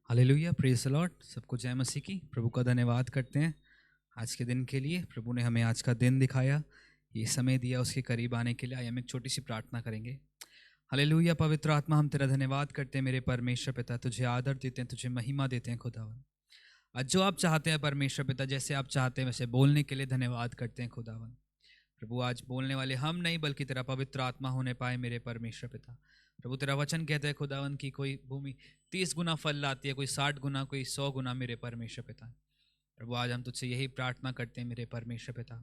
Hallelujah, praise the Lord. सबको जय मसीह की। प्रभु का धन्यवाद करते हैं आज के दिन के लिए। प्रभु ने हमें आज का दिन दिखाया, ये समय दिया उसके करीब आने के लिए। आइए हम एक छोटी सी प्रार्थना करेंगे। हालेलुया। पवित्र आत्मा, हम तेरा धन्यवाद करते हैं मेरे परमेश्वर पिता। तुझे आदर देते हैं, तुझे महिमा देते हैं खुदावन। आज जो आप चाहते हैं परमेश्वर पिता, जैसे आप चाहते हैं वैसे बोलने के लिए धन्यवाद करते हैं खुदावन। प्रभु आज बोलने वाले हम नहीं बल्कि तेरा पवित्र आत्मा होने पाए मेरे परमेश्वर पिता। प्रभु तेरा वचन कहता है खुदावन की कोई भूमि 30 गुना फल लाती है, कोई 60 गुना, कोई 100 गुना मेरे परमेश्वर पिता। प्रभु आज हम तुझसे यही प्रार्थना करते हैं मेरे परमेश्वर पिता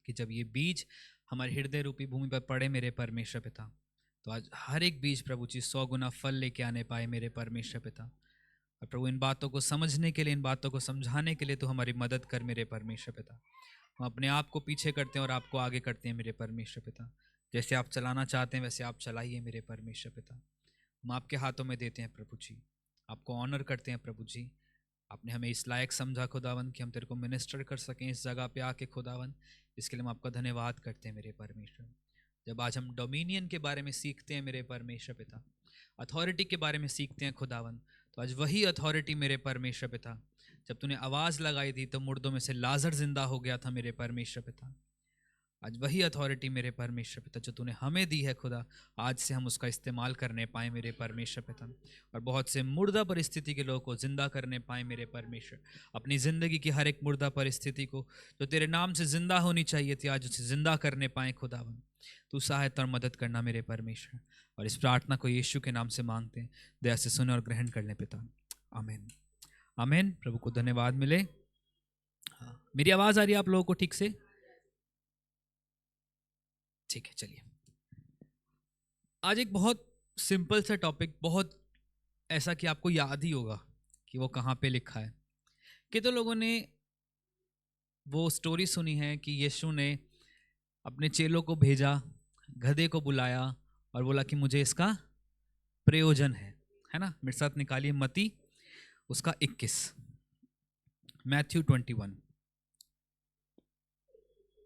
कि जब ये बीज हमारे हृदय रूपी भूमि पर पड़े मेरे परमेश्वर पिता, तो आज हर एक बीज प्रभु जी 100 गुना फल लेके आने पाए मेरे परमेश्वर पिता। और प्रभु इन बातों को समझने के लिए, इन बातों को समझाने के लिए तो हमारी मदद कर मेरे परमेश्वर पिता। हम अपने आप को पीछे करते हैं और आपको आगे करते हैं मेरे परमेश्वर पिता। जैसे आप चलाना चाहते हैं वैसे आप चलाइए मेरे परमेश्वर पिता। हम आपके हाथों में देते हैं प्रभु जी, आपको ऑनर करते हैं प्रभु जी। आपने हमें इस लायक समझा खुदावन कि हम तेरे को मिनिस्टर कर सकें इस जगह पे आके खुदावन। इसके लिए हम आपका धन्यवाद करते हैं मेरे परमेश्वर। जब आज हम डोमिनियन के बारे में सीखते हैं मेरे परमेश्वर पिता, अथॉरिटी के बारे में सीखते हैं खुदावन, तो आज वही अथॉरिटी मेरे परमेश्वर पिता, जब तूने आवाज़ लगाई थी तो मुर्दों में से लाजर जिंदा हो गया था मेरे परमेश्वर पिता। आज वही अथॉरिटी मेरे परमेश्वर पिता जो तूने हमें दी है खुदा, आज से हम उसका इस्तेमाल करने पाए मेरे परमेश्वर पिता। और बहुत से मुर्दा परिस्थिति के लोगों को जिंदा करने पाए मेरे परमेश्वर। अपनी ज़िंदगी की हर एक मुर्दा परिस्थिति को जो तेरे नाम से जिंदा होनी चाहिए थी, आज उसे जिंदा करने पाए खुदावन। तू सहायता और मदद करना मेरे परमेश्वर। और इस प्रार्थना को यीशु के नाम से मांगते हैं, दया से सुने और ग्रहण कर ले पिता। आमीन आमीन। प्रभु को धन्यवाद मिले। हाँ, मेरी आवाज़ आ रही है आप लोगों को ठीक से? ठीक है, चलिए। आज एक बहुत सिंपल सा टॉपिक, बहुत ऐसा कि आपको याद ही होगा कि वो कहाँ पे लिखा है। कि तो लोगों ने वो स्टोरी सुनी है कि यीशु ने अपने चेलों को भेजा, गधे को बुलाया और बोला कि मुझे इसका प्रयोजन है ना। मेरे साथ निकालिए मत्ती उसका 21, मैथ्यू 21,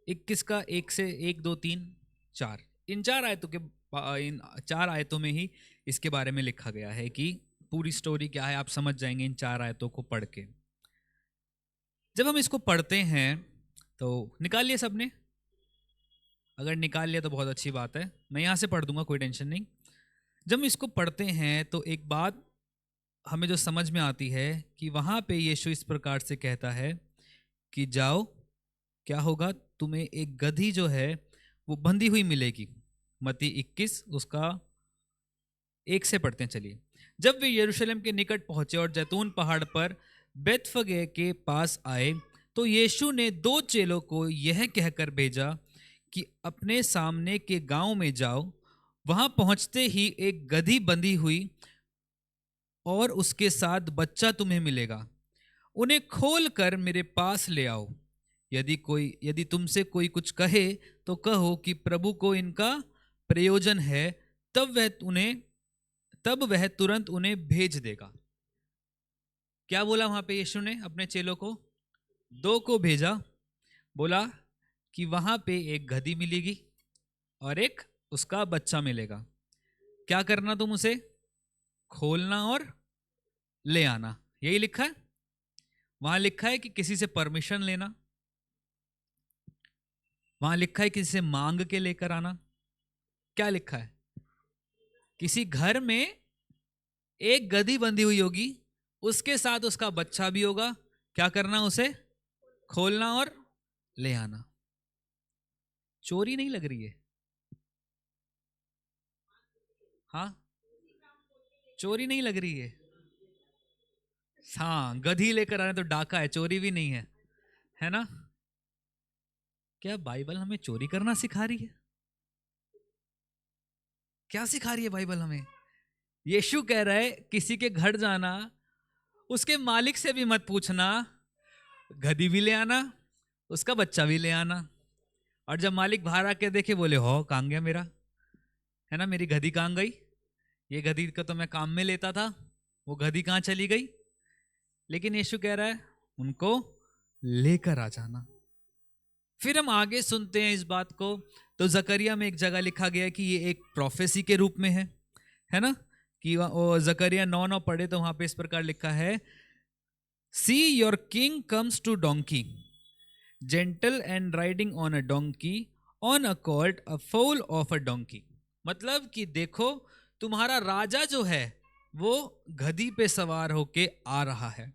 21 का 1 से 1 2 3 4, इन 4 आयतों के, इन 4 आयतों में ही इसके बारे में लिखा गया है कि पूरी स्टोरी क्या है आप समझ जाएंगे इन 4 आयतों को पढ़ के। जब हम इसको पढ़ते हैं तो निकाल लिया सबने? अगर निकाल लिया तो बहुत अच्छी बात है, मैं यहाँ से पढ़ दूंगा, कोई टेंशन नहीं। जब हम इसको पढ़ते हैं तो एक बात हमें जो समझ में आती है कि वहाँ पे यीशु इस प्रकार से कहता है कि जाओ, क्या होगा, तुम्हें एक गधी जो है वो बंधी हुई मिलेगी। मत्ती 21 उसका 1 से पढ़ते हैं, चलिए। जब वे यरूशलेम के निकट पहुंचे और जैतून पहाड़ पर बेतफगे के पास आए तो यीशु ने 2 चेलों को यह कहकर भेजा कि अपने सामने के गांव में जाओ, वहां पहुंचते ही एक गधी बंधी हुई और उसके साथ बच्चा तुम्हें मिलेगा, उन्हें खोल कर मेरे पास ले आओ। यदि तुमसे कोई कुछ कहे तो कहो कि प्रभु को इनका प्रयोजन है, तब वह तुरंत उन्हें भेज देगा। क्या बोला वहां पे यीशु ने अपने चेलों को? 2 को भेजा, बोला कि वहां पे एक गधी मिलेगी और एक उसका बच्चा मिलेगा। क्या करना तुम उसे? खोलना और ले आना। यही लिखा है वहां। लिखा है कि किसी से परमिशन लेना, वहां लिखा है किसी से मांग के लेकर आना। क्या लिखा है? किसी घर में एक गधी बंधी हुई होगी, उसके साथ उसका बच्चा भी होगा। क्या करना? उसे खोलना और ले आना। चोरी नहीं लग रही है? हाँ, चोरी नहीं लग रही है। हाँ, गधी लेकर आने तो डाका है, चोरी भी नहीं है ना। क्या बाइबल हमें चोरी करना सिखा रही है? क्या सिखा रही है बाइबल हमें? यीशु कह रहा है किसी के घर जाना, उसके मालिक से भी मत पूछना, गधी भी ले आना, उसका बच्चा भी ले आना। और जब मालिक बाहर आके देखे, बोले हो कहाँ गया मेरा, है ना, मेरी गधी कहाँ गई? ये गधी का तो मैं काम में लेता था, वो गधी कहाँ चली गई? लेकिन यीशु कह रहा है उनको लेकर आ जाना। फिर हम आगे सुनते हैं इस बात को, तो जकरिया में एक जगह लिखा गया है कि ये एक प्रोफेसी के रूप में है ना, कि वो जकरिया 9:9 पढ़े तो वहां पे इस प्रकार लिखा है, see your king comes to donkey, gentle and riding on a donkey, on a colt a foal of a donkey. मतलब कि देखो तुम्हारा राजा जो है वो गधी पे सवार होके आ रहा है।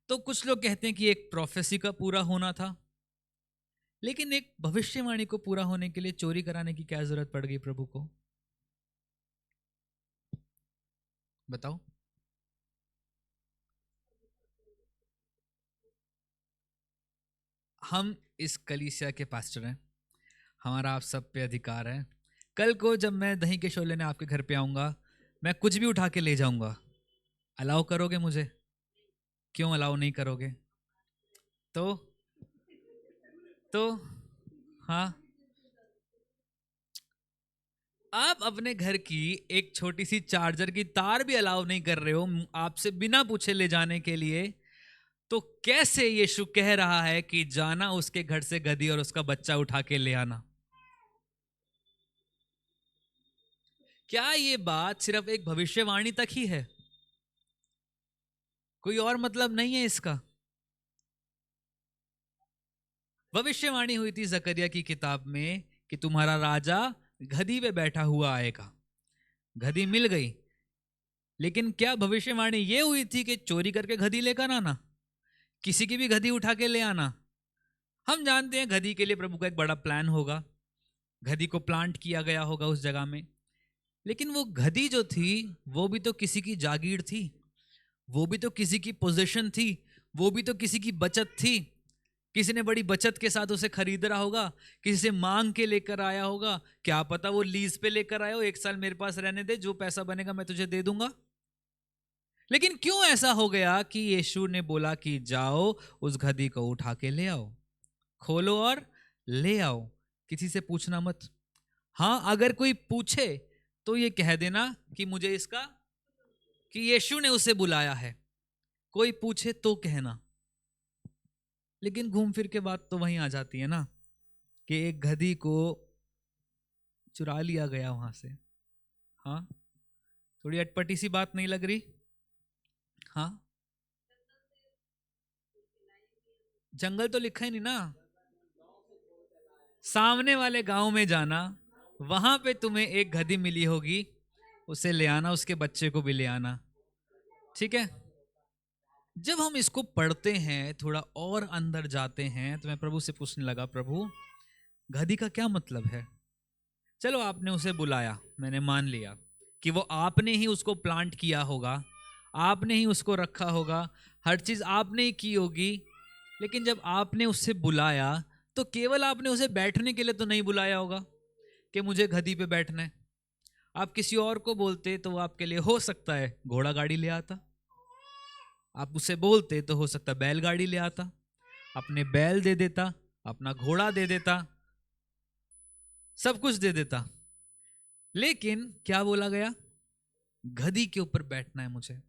तो कुछ लोग कहते हैं कि एक प्रोफेसी का पूरा होना था, लेकिन एक भविष्यवाणी को पूरा होने के लिए चोरी कराने की क्या जरूरत पड़ गई प्रभु को? बताओ। हम इस कलीसिया के पास्टर हैं, हमारा आप सब पे अधिकार है। कल को जब मैं दही के शोले ने आपके घर पे आऊंगा, मैं कुछ भी उठा के ले जाऊंगा, अलाउ करोगे मुझे? क्यों अलाउ नहीं करोगे? तो तो हाँ, आप अपने घर की एक छोटी सी चार्जर की तार भी अलाउ नहीं कर रहे हो आपसे बिना पूछे ले जाने के लिए, तो कैसे यीशु कह रहा है कि जाना उसके घर से गधी और उसका बच्चा उठा के ले आना? क्या ये बात सिर्फ एक भविष्यवाणी तक ही है? कोई और मतलब नहीं है इसका? भविष्यवाणी हुई थी जकरिया की किताब में कि तुम्हारा राजा गधी पे बैठा हुआ आएगा। गधी मिल गई, लेकिन क्या भविष्यवाणी ये हुई थी कि चोरी करके गधी लेकर आना, किसी की भी गधी उठा के ले आना? हम जानते हैं गधी के लिए प्रभु का एक बड़ा प्लान होगा, गधी को प्लांट किया गया होगा उस जगह में। लेकिन वो गधी जो थी वो भी तो किसी की जागीर थी, वो भी तो किसी की पोजीशन थी, वो भी तो किसी की बचत थी। किसी ने बड़ी बचत के साथ उसे खरीद रहा होगा, किसी से मांग के लेकर आया होगा, क्या पता वो लीज पे लेकर आया हो, 1 साल मेरे पास रहने दे, जो पैसा बनेगा मैं तुझे दे दूंगा। लेकिन क्यों ऐसा हो गया कि यीशु ने बोला कि जाओ उस गधी को उठा के ले आओ, खोलो और ले आओ, किसी से पूछना मत। हाँ, अगर कोई पूछे तो ये कह देना कि मुझे इसका, कि यीशु ने उसे बुलाया है। कोई पूछे तो कहना। लेकिन घूम फिर के बात तो वहीं आ जाती है ना, कि एक गधी को चुरा लिया गया वहां से। हाँ, थोड़ी अटपटी सी बात नहीं लग रही? हाँ, जंगल तो लिखा ही नहीं ना। सामने वाले गांव में जाना, वहां पे तुम्हें एक गधी मिली होगी, उसे ले आना, उसके बच्चे को भी ले आना। ठीक है। जब हम इसको पढ़ते हैं, थोड़ा और अंदर जाते हैं, तो मैं प्रभु से पूछने लगा, प्रभु गधी का क्या मतलब है? चलो आपने उसे बुलाया, मैंने मान लिया कि वो आपने ही उसको प्लांट किया होगा, आपने ही उसको रखा होगा, हर चीज आपने ही की होगी। लेकिन जब आपने उससे बुलाया तो केवल आपने उसे बैठने के लिए तो नहीं बुलाया होगा कि मुझे गधी पे बैठना है। आप किसी और को बोलते तो वो आपके लिए हो सकता है घोड़ा गाड़ी ले आता, आप उसे बोलते तो हो सकता है बैलगाड़ी ले आता, अपने बैल दे देता, अपना घोड़ा दे देता, सब कुछ दे देता। लेकिन क्या बोला गया? गधी के ऊपर बैठना है मुझे,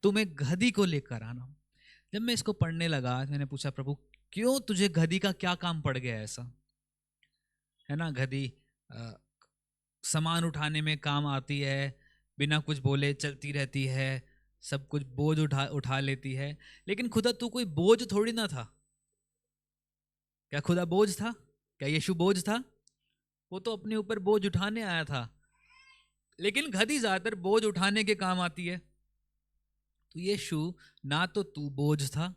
तुम्हें गधी को लेकर आना। जब मैं इसको पढ़ने लगा, मैंने पूछा, प्रभु क्यों, तुझे गधी का क्या काम पड़ गया ऐसा? है ना, गधी सामान उठाने में काम आती है, बिना कुछ बोले चलती रहती है, सब कुछ बोझ उठा उठा लेती है। लेकिन खुदा तू कोई बोझ थोड़ी ना था। क्या खुदा बोझ था? क्या यीशु बोझ था? वो तो अपने ऊपर बोझ उठाने आया था। लेकिन गधी ज्यादातर बोझ उठाने के काम आती है। तो यीशु, ना तो तू बोझ था,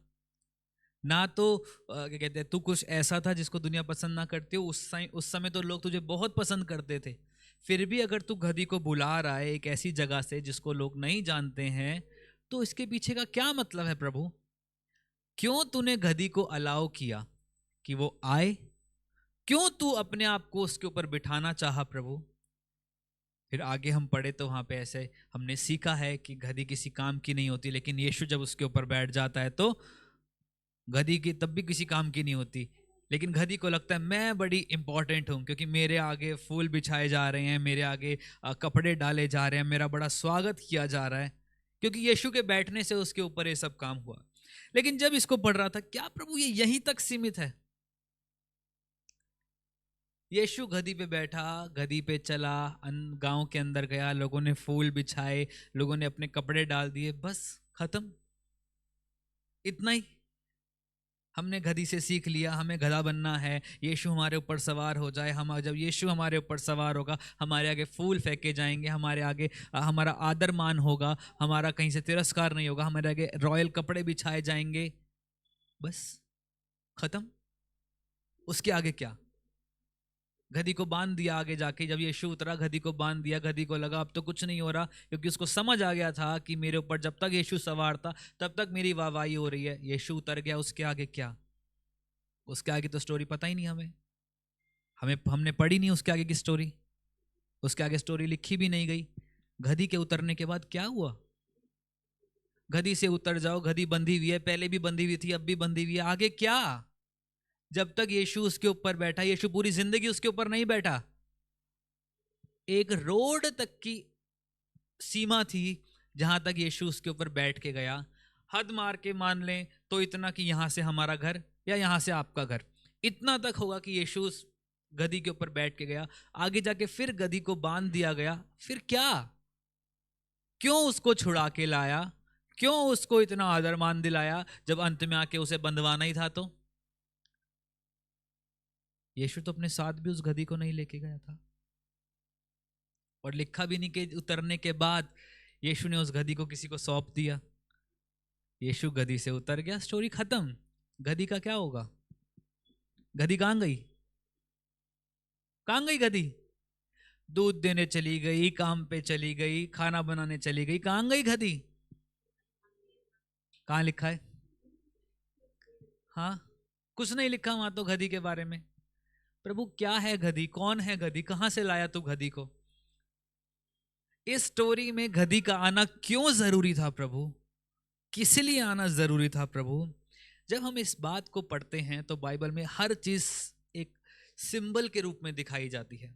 ना तो क्या कहते हैं, तू कुछ ऐसा था जिसको दुनिया पसंद ना करती हो। उस समय तो लोग तुझे बहुत पसंद करते थे। फिर भी अगर तू गधी को बुला रहा है एक ऐसी जगह से जिसको लोग नहीं जानते हैं, तो इसके पीछे का क्या मतलब है प्रभु? क्यों तूने गधी को अलाउ किया कि वो आए? क्यों तू अपने आप को उसके ऊपर बिठाना चाहा प्रभु? फिर आगे हम पढ़े तो वहां पे ऐसे हमने सीखा है कि गधी किसी काम की नहीं होती, लेकिन यीशु जब उसके ऊपर बैठ जाता है तो गधी की तब भी किसी काम की नहीं होती। लेकिन गधी को लगता है मैं बड़ी इंपॉर्टेंट हूं, क्योंकि मेरे आगे फूल बिछाए जा रहे हैं, मेरे आगे कपड़े डाले जा रहे हैं, मेरा बड़ा स्वागत किया जा रहा है, क्योंकि यीशु के बैठने से उसके ऊपर ये सब काम हुआ। लेकिन जब इसको पढ़ रहा था, क्या प्रभु ये यहीं तक सीमित है? यीशु गधी पे बैठा, गधी पे चला, गांव के अंदर गया, लोगों ने फूल बिछाए, लोगों ने अपने कपड़े डाल दिए, बस खत्म, इतना ही। हमने गधी से सीख लिया, हमें गधा बनना है, यीशु हमारे ऊपर सवार हो जाए। हम जब यीशु हमारे ऊपर सवार होगा, हमारे आगे फूल फेंके जाएंगे, हमारे आगे हमारा आदर मान होगा, हमारा कहीं से तिरस्कार नहीं होगा, हमारे आगे रॉयल कपड़े बिछाए जाएंगे, बस खत्म। उसके आगे क्या? गधी को बांध दिया, आगे जाके जब यीशु उतरा, गधी को बांध दिया, गधी को लगा अब तो कुछ नहीं हो रहा, क्योंकि उसको समझ आ गया था कि मेरे ऊपर जब तक यीशु सवार था तब तक मेरी वाहवाही हो रही है। यीशु उतर गया, उसके आगे क्या? उसके आगे तो स्टोरी पता ही नहीं हमें, हमने पढ़ी नहीं उसके आगे की स्टोरी, उसके आगे स्टोरी लिखी भी नहीं गई। गधी के उतरने के बाद क्या हुआ? गधी से उतर जाओ, गधी बंधी हुई है, पहले भी बंधी हुई थी, अब भी बंधी हुई है, आगे क्या? जब तक यीशु उसके ऊपर बैठा, यीशु पूरी जिंदगी उसके ऊपर नहीं बैठा, एक रोड तक की सीमा थी जहां तक यीशु उसके ऊपर बैठ के गया। हद मार के मान लें तो इतना कि यहां से हमारा घर या यहां से आपका घर, इतना तक होगा कि यीशु उस गधी के ऊपर बैठ के गया। आगे जाके फिर गधी को बांध दिया गया, फिर क्या? क्यों उसको छुड़ा के लाया? क्यों उसको इतना आदर मान दिलाया जब अंत में आके उसे बंधवाना ही था? तो यीशु तो अपने साथ भी उस गधी को नहीं लेके गया था, और लिखा भी नहीं कि उतरने के बाद यीशु ने उस गधी को किसी को सौंप दिया। यीशु गधी से उतर गया, स्टोरी खत्म। गधी का क्या होगा? गधी कहां गई? कहां गई गधी? दूध देने चली गई, काम पे चली गई, खाना बनाने चली गई, कहां गई गधी? कहां लिखा है? हाँ, कुछ नहीं लिखा वहां तो गधी के बारे में। प्रभु क्या है गधी? कौन है गधी? कहां से लाया तू गधी को? इस स्टोरी में गधी का आना क्यों जरूरी था प्रभु? किस लिए आना जरूरी था प्रभु? जब हम इस बात को पढ़ते हैं तो बाइबल में हर चीज एक सिंबल के रूप में दिखाई जाती है।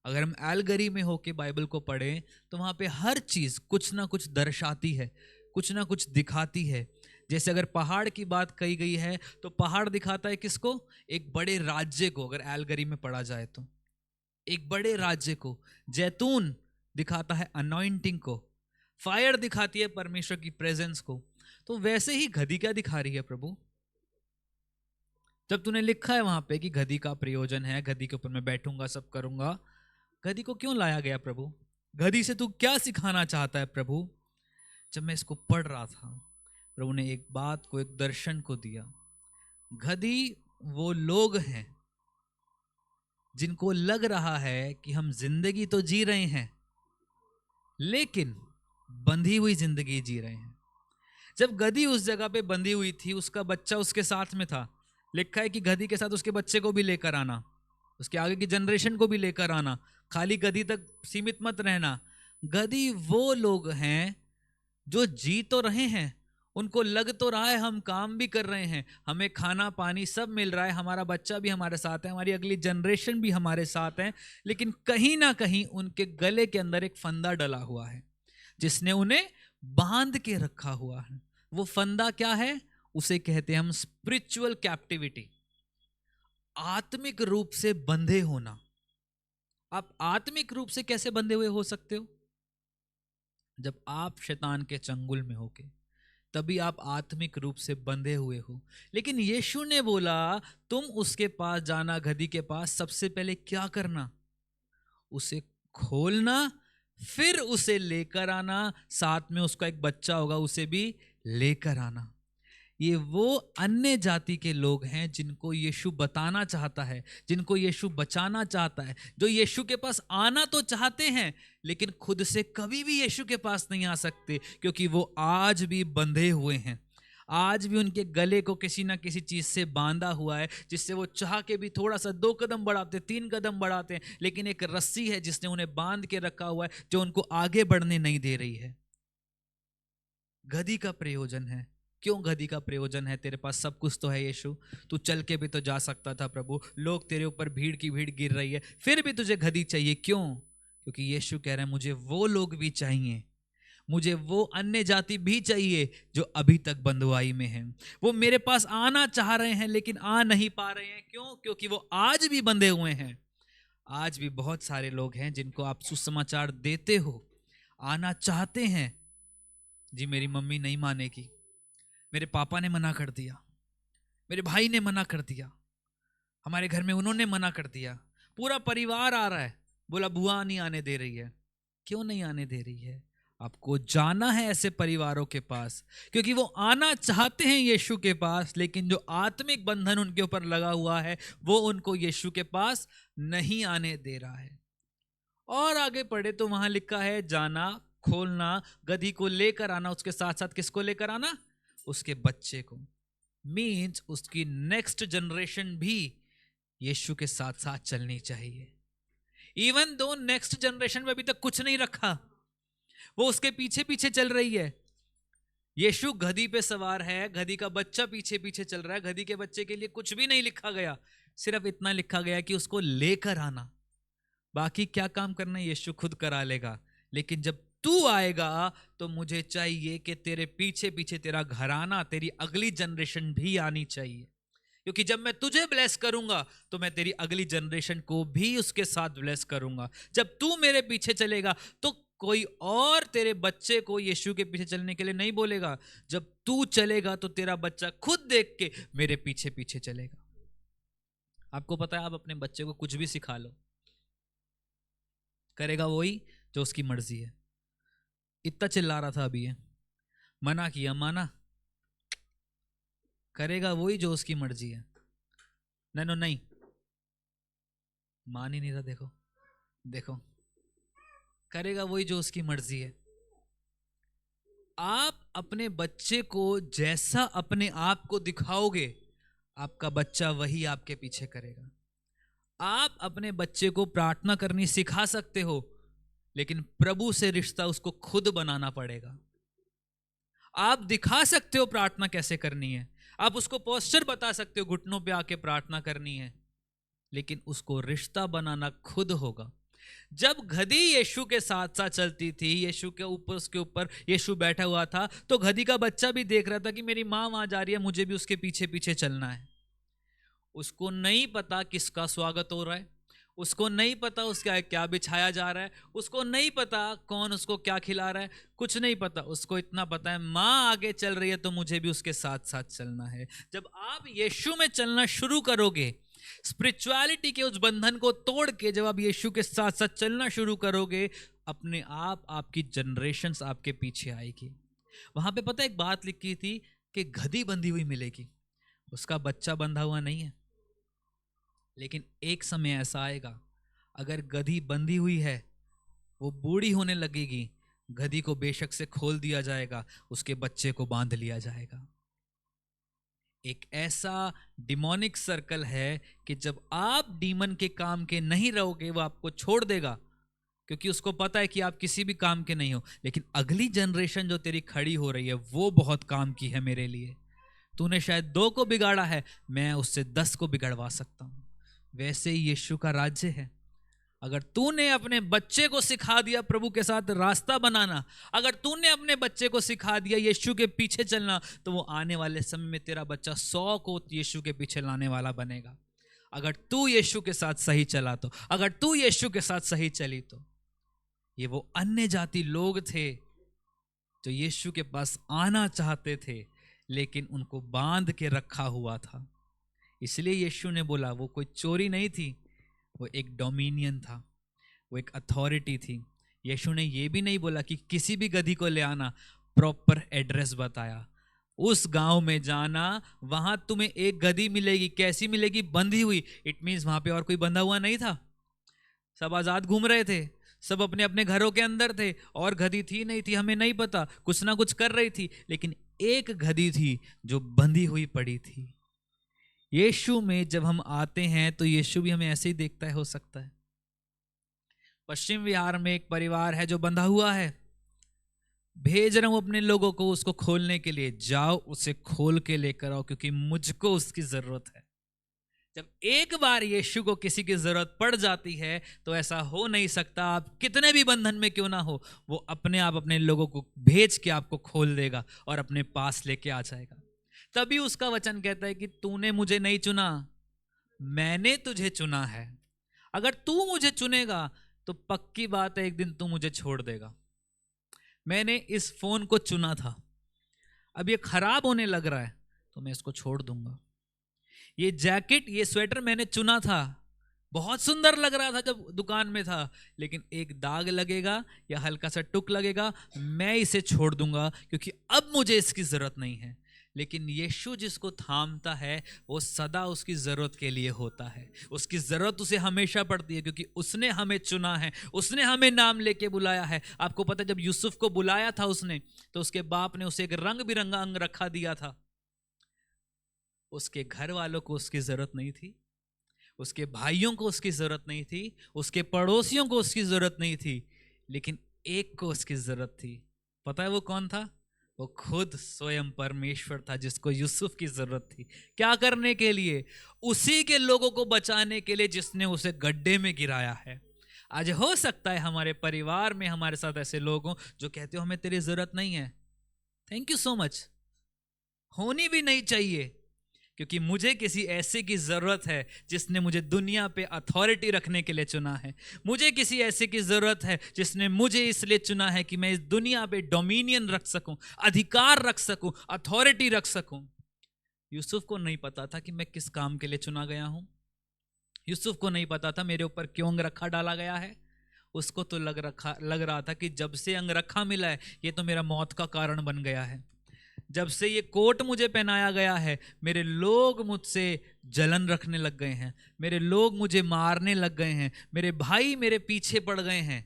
अगर हम एलगरी में होके बाइबल को पढ़ें तो वहां पे हर चीज कुछ ना कुछ दर्शाती है, कुछ ना कुछ दिखाती है। जैसे अगर पहाड़ की बात कही गई है तो पहाड़ दिखाता है किसको? एक बड़े राज्य को, अगर एलगरी में पढ़ा जाए तो एक बड़े राज्य को। जैतून दिखाता है अनॉइंटिंग को, फायर दिखाती है परमेश्वर की प्रेजेंस को। तो वैसे ही गधी क्या दिखा रही है प्रभु? जब तूने लिखा है वहां पे कि गधी का प्रयोजन है, गधी के ऊपर मैं बैठूंगा, सब करूंगा, गधी को क्यों लाया गया प्रभु? गधी से तू क्या सिखाना चाहता है प्रभु? जब मैं इसको पढ़ रहा था, प्रभु ने एक बात को, एक दर्शन को दिया। गधी वो लोग हैं जिनको लग रहा है कि हम जिंदगी तो जी रहे हैं लेकिन बंधी हुई जिंदगी जी रहे हैं। जब गधी उस जगह पे बंधी हुई थी, उसका बच्चा उसके साथ में था। लिखा है कि गधी के साथ उसके बच्चे को भी लेकर आना, उसके आगे की जनरेशन को भी लेकर आना, खाली गधी तक सीमित मत रहना। गधी वो लोग हैं जो जी तो रहे हैं, उनको लग तो रहा है हम काम भी कर रहे हैं, हमें खाना पानी सब मिल रहा है, हमारा बच्चा भी हमारे साथ है, हमारी अगली जनरेशन भी हमारे साथ है, लेकिन कहीं ना कहीं उनके गले के अंदर एक फंदा डला हुआ है जिसने उन्हें बांध के रखा हुआ है। वो फंदा क्या है? उसे कहते हैं हम स्पिरिचुअल कैप्टिविटी, आत्मिक रूप से बंधे होना। आप आत्मिक रूप से कैसे बंधे हुए हो सकते हो? जब आप शैतान के चंगुल में होके, तभी आप आत्मिक रूप से बंधे हुए हो। लेकिन यीशु ने बोला तुम उसके पास जाना, गधी के पास, सबसे पहले क्या करना? उसे खोलना, फिर उसे लेकर आना, साथ में उसका एक बच्चा होगा उसे भी लेकर आना। ये वो अन्य जाति के लोग हैं जिनको यीशु बताना चाहता है, जिनको यीशु बचाना चाहता है, जो यीशु के पास आना तो चाहते हैं लेकिन खुद से कभी भी यीशु के पास नहीं आ सकते, क्योंकि वो आज भी बंधे हुए हैं। आज भी उनके गले को किसी ना किसी चीज से बांधा हुआ है, जिससे वो चाह के भी थोड़ा सा 2 कदम बढ़ाते, 3 कदम बढ़ाते हैं, लेकिन एक रस्सी है जिसने उन्हें बांध के रखा हुआ है, जो उनको आगे बढ़ने नहीं दे रही है। गधी का प्रयोजन है। क्यों गधी का प्रयोजन है? तेरे पास सब कुछ तो है यीशु, तू चल के भी तो जा सकता था प्रभु, लोग तेरे ऊपर भीड़ की भीड़ गिर रही है, फिर भी तुझे गधी चाहिए। क्यों? क्योंकि यीशु कह रहे हैं मुझे वो लोग भी चाहिए, मुझे वो अन्य जाति भी चाहिए जो अभी तक बंधुआई में हैं। वो मेरे पास आना चाह रहे हैं लेकिन आ नहीं पा रहे हैं। क्यों? क्योंकि वो आज भी बंधे हुए हैं। आज भी बहुत सारे लोग हैं जिनको आप सुसमाचार देते हो, आना चाहते हैं, जी मेरी मम्मी नहीं मानेगी, मेरे पापा ने मना कर दिया, मेरे भाई ने मना कर दिया, हमारे घर में उन्होंने मना कर दिया, पूरा परिवार आ रहा है, बोला बुआ नहीं आने दे रही है। क्यों नहीं आने दे रही है? आपको जाना है ऐसे परिवारों के पास, क्योंकि वो आना चाहते हैं यीशु के पास, लेकिन जो आत्मिक बंधन उनके ऊपर लगा हुआ है वो उनको यीशु के पास नहीं आने दे रहा है। और आगे पढ़े तो वहां लिखा है जाना, खोलना, गधी को लेकर आना, उसके साथ साथ किसको लेकर आना? उसके बच्चे को। मीन्स उसकी नेक्स्ट जनरेशन भी यीशु के साथ साथ चलनी चाहिए। इवन दो नेक्स्ट जनरेशन में अभी तक कुछ नहीं रखा, वो उसके पीछे पीछे चल रही है। यीशु गधी पे सवार है, गधी का बच्चा पीछे पीछे चल रहा है, गधी के बच्चे के लिए कुछ भी नहीं लिखा गया, सिर्फ इतना लिखा गया कि उसको लेकर आना। बाकी क्या काम करना है यीशु खुद करा लेगा, लेकिन जब तू आएगा तो मुझे चाहिए कि तेरे पीछे पीछे तेरा घराना, तेरी अगली जनरेशन भी आनी चाहिए, क्योंकि जब मैं तुझे ब्लेस करूंगा तो मैं तेरी अगली जनरेशन को भी उसके साथ ब्लेस करूंगा। जब तू मेरे पीछे चलेगा तो कोई और तेरे बच्चे को यीशु के पीछे चलने के लिए नहीं बोलेगा, जब तू चलेगा तो तेरा बच्चा खुद देख के मेरे पीछे पीछे चलेगा। आपको पता है, आप अपने बच्चे को कुछ भी सिखा लो, करेगा वही जो उसकी मर्जी है। इतना चिल्ला रहा था अभी, मना किया, माना, करेगा वही जो उसकी मर्जी है। नहीं नहीं, मान ही नहीं रहा। देखो देखो, करेगा वही जो उसकी मर्जी है। आप अपने बच्चे को जैसा अपने आप को दिखाओगे, आपका बच्चा वही आपके पीछे करेगा। आप अपने बच्चे को प्रार्थना करनी सिखा सकते हो, लेकिन प्रभु से रिश्ता उसको खुद बनाना पड़ेगा। आप दिखा सकते हो प्रार्थना कैसे करनी है, आप उसको पोस्चर बता सकते हो घुटनों पे आके प्रार्थना करनी है, लेकिन उसको रिश्ता बनाना खुद होगा। जब गधी यीशु के साथ साथ चलती थी, यीशु के ऊपर, उसके ऊपर यीशु बैठा हुआ था, तो गधी का बच्चा भी देख रहा था कि मेरी माँ वहां जा रही है, मुझे भी उसके पीछे पीछे चलना है। उसको नहीं पता किसका स्वागत हो रहा है, उसको नहीं पता उसका क्या बिछाया जा रहा है, उसको नहीं पता कौन उसको क्या खिला रहा है, कुछ नहीं पता। उसको इतना पता है माँ आगे चल रही है तो मुझे भी उसके साथ साथ चलना है। जब आप यीशु में चलना शुरू करोगे, स्पिरिचुअलिटी के उस बंधन को तोड़ के जब आप यीशु के साथ साथ चलना शुरू करोगे, अपने आप आपकी जनरेशन्स आपके पीछे आएगी। वहां पे पता एक बात लिखी थी कि गधी बंधी हुई मिलेगी, उसका बच्चा बंधा हुआ नहीं है। लेकिन एक समय ऐसा आएगा, अगर गधी बंधी हुई है, वो बूढ़ी होने लगेगी, गधी को बेशक से खोल दिया जाएगा, उसके बच्चे को बांध लिया जाएगा। एक ऐसा डिमोनिक सर्कल है कि जब आप डीमन के काम के नहीं रहोगे, वो आपको छोड़ देगा, क्योंकि उसको पता है कि आप किसी भी काम के नहीं हो। लेकिन अगली जनरेशन जो तेरी खड़ी हो रही है वो बहुत काम की है मेरे लिए। तूने शायद 2 को बिगाड़ा है, मैं उससे 10 को बिगड़वा सकता हूं। वैसे ही यीशु का राज्य है। अगर तूने अपने बच्चे को सिखा दिया प्रभु के साथ रास्ता बनाना, अगर तूने अपने बच्चे को सिखा दिया यीशु के पीछे चलना, तो वो आने वाले समय में तेरा बच्चा 100 को यीशु के पीछे लाने वाला बनेगा। अगर तू यीशु के साथ सही चला तो, अगर तू यीशु के साथ सही चली तो। ये वो अन्य जाति लोग थे जो यीशु के पास आना चाहते थे, लेकिन उनको बांध के रखा हुआ था। इसलिए यीशु ने बोला, वो कोई चोरी नहीं थी, वो एक डोमिनियन था, वो एक अथॉरिटी थी। यीशु ने ये भी नहीं बोला कि किसी भी गधी को ले आना, प्रॉपर एड्रेस बताया, उस गांव में जाना, वहां तुम्हें एक गधी मिलेगी। कैसी मिलेगी? बंधी हुई। इट मीन्स वहां पे और कोई बंधा हुआ नहीं था, सब आजाद घूम रहे थे, सब अपने अपने घरों के अंदर थे, और गधी थी नहीं थी हमें नहीं पता, कुछ ना कुछ कर रही थी, लेकिन एक गधी थी जो बंधी हुई पड़ी थी। यीशु में जब हम आते हैं तो यीशु भी हमें ऐसे ही देखता है। हो सकता है पश्चिम बिहार में एक परिवार है जो बंधा हुआ है, भेज रहा हूं अपने लोगों को उसको खोलने के लिए, जाओ उसे खोल के लेकर आओ, क्योंकि मुझको उसकी जरूरत है। जब एक बार यीशु को किसी की जरूरत पड़ जाती है तो ऐसा हो नहीं सकता, आप कितने भी बंधन में क्यों ना हो, वो अपने आप अपने लोगों को भेज के आपको खोल देगा और अपने पास लेके आ जाएगा। तभी उसका वचन कहता है कि तूने मुझे नहीं चुना, मैंने तुझे चुना है। अगर तू मुझे चुनेगा तो पक्की बात है एक दिन तू मुझे छोड़ देगा। मैंने इस फोन को चुना था, अब ये खराब होने लग रहा है तो मैं इसको छोड़ दूंगा। ये जैकेट, ये स्वेटर मैंने चुना था, बहुत सुंदर लग रहा था जब दुकान में था, लेकिन एक दाग लगेगा या हल्का सा टुक लगेगा, मैं इसे छोड़ दूंगा क्योंकि अब मुझे इसकी जरूरत नहीं है। लेकिन यीशु जिसको थामता है वो सदा उसकी जरूरत के लिए होता है, उसकी जरूरत उसे हमेशा पड़ती है क्योंकि उसने हमें चुना है, उसने हमें नाम लेके बुलाया है। आपको पता है जब यूसुफ को बुलाया था उसने, तो उसके बाप ने उसे एक रंग बिरंगा अंग रखा दिया था। उसके घर वालों को उसकी जरूरत नहीं थी, उसके भाइयों को उसकी जरूरत नहीं थी, उसके पड़ोसियों को उसकी जरूरत नहीं थी, लेकिन एक को उसकी जरूरत थी। पता है वो कौन था? वो खुद स्वयं परमेश्वर था जिसको यूसुफ की जरूरत थी। क्या करने के लिए? उसी के लोगों को बचाने के लिए जिसने उसे गड्ढे में गिराया है। आज हो सकता है हमारे परिवार में हमारे साथ ऐसे लोग हों जो कहते हो हमें तेरी जरूरत नहीं है। थैंक यू सो मच, होनी भी नहीं चाहिए, क्योंकि मुझे किसी ऐसे की जरूरत है जिसने मुझे दुनिया पे अथॉरिटी रखने के लिए चुना है। मुझे किसी ऐसे की जरूरत है जिसने मुझे इसलिए चुना है कि मैं इस दुनिया पे डोमिनियन रख सकूं, अधिकार रख सकूं, अथॉरिटी रख सकूं। यूसुफ को नहीं पता था कि मैं किस काम के लिए चुना गया हूं। यूसुफ को नहीं पता था मेरे ऊपर क्यों अंगरखा डाला गया है। उसको तो लग रहा था कि जब से अंगरखा मिला है ये तो मेरा मौत का कारण बन गया है। जब से ये कोट मुझे पहनाया गया है मेरे लोग मुझसे जलन रखने लग गए हैं, मेरे लोग मुझे मारने लग गए हैं, मेरे भाई मेरे पीछे पड़ गए हैं।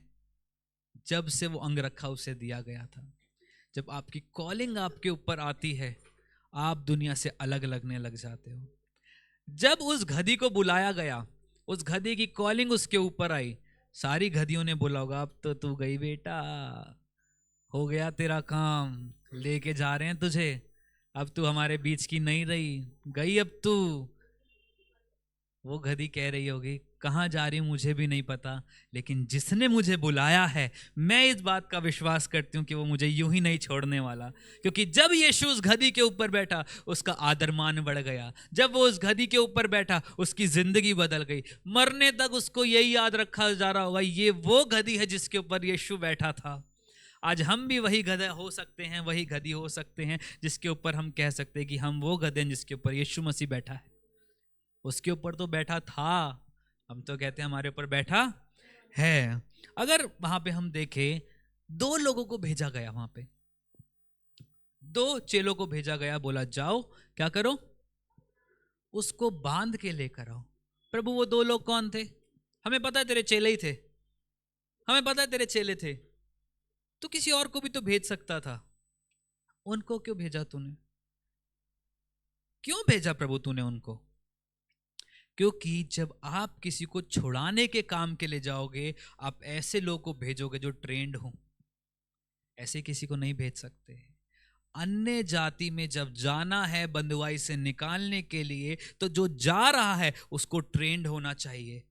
जब से वो अंगरखा उसे दिया गया था। जब आपकी कॉलिंग आपके ऊपर आती है आप दुनिया से अलग लगने लग जाते हो। जब उस गधी को बुलाया गया, उस गधी की कॉलिंग उसके ऊपर आई, सारी गधियों ने बोला होगा अब तो तू गई बेटा, हो गया तेरा काम, लेके जा रहे हैं तुझे, अब तू हमारे बीच की नहीं रही, गई अब तू। वो गधी कह रही होगी कहाँ जा रही हूं मुझे भी नहीं पता, लेकिन जिसने मुझे बुलाया है मैं इस बात का विश्वास करती हूँ कि वो मुझे यूं ही नहीं छोड़ने वाला। क्योंकि जब यीशु उस गधी के ऊपर बैठा उसका आदर मान बढ़ गया। जब वो उस गधी के ऊपर बैठा उसकी जिंदगी बदल गई। मरने तक उसको यही याद रखा जा रहा होगा ये वो गधी है जिसके ऊपर यीशु बैठा था। आज हम भी वही गधा हो सकते हैं, वही गधी हो सकते हैं जिसके ऊपर हम कह सकते हैं कि हम वो गधे हैं जिसके ऊपर यीशु मसीह बैठा है। उसके ऊपर तो बैठा था, हम तो कहते हैं हमारे ऊपर बैठा है। अगर वहां पे हम देखें, दो लोगों को भेजा गया, वहां पे दो चेलों को भेजा गया, बोला जाओ क्या करो, उसको बांध के लेकर आओ। प्रभु वो दो लोग कौन थे? हमें पता है तेरे चेले ही थे, हमें पता है तेरे चेले थे, तो किसी और को भी तो भेज सकता था, उनको क्यों भेजा तूने? क्यों भेजा प्रभु तूने उनको? क्योंकि जब आप किसी को छुड़ाने के काम के लिए जाओगे आप ऐसे लोगों को भेजोगे जो ट्रेंड हो, ऐसे किसी को नहीं भेज सकते। अन्य जाति में जब जाना है बंधुआई से निकालने के लिए तो जो जा रहा है उसको ट्रेंड होना चाहिए,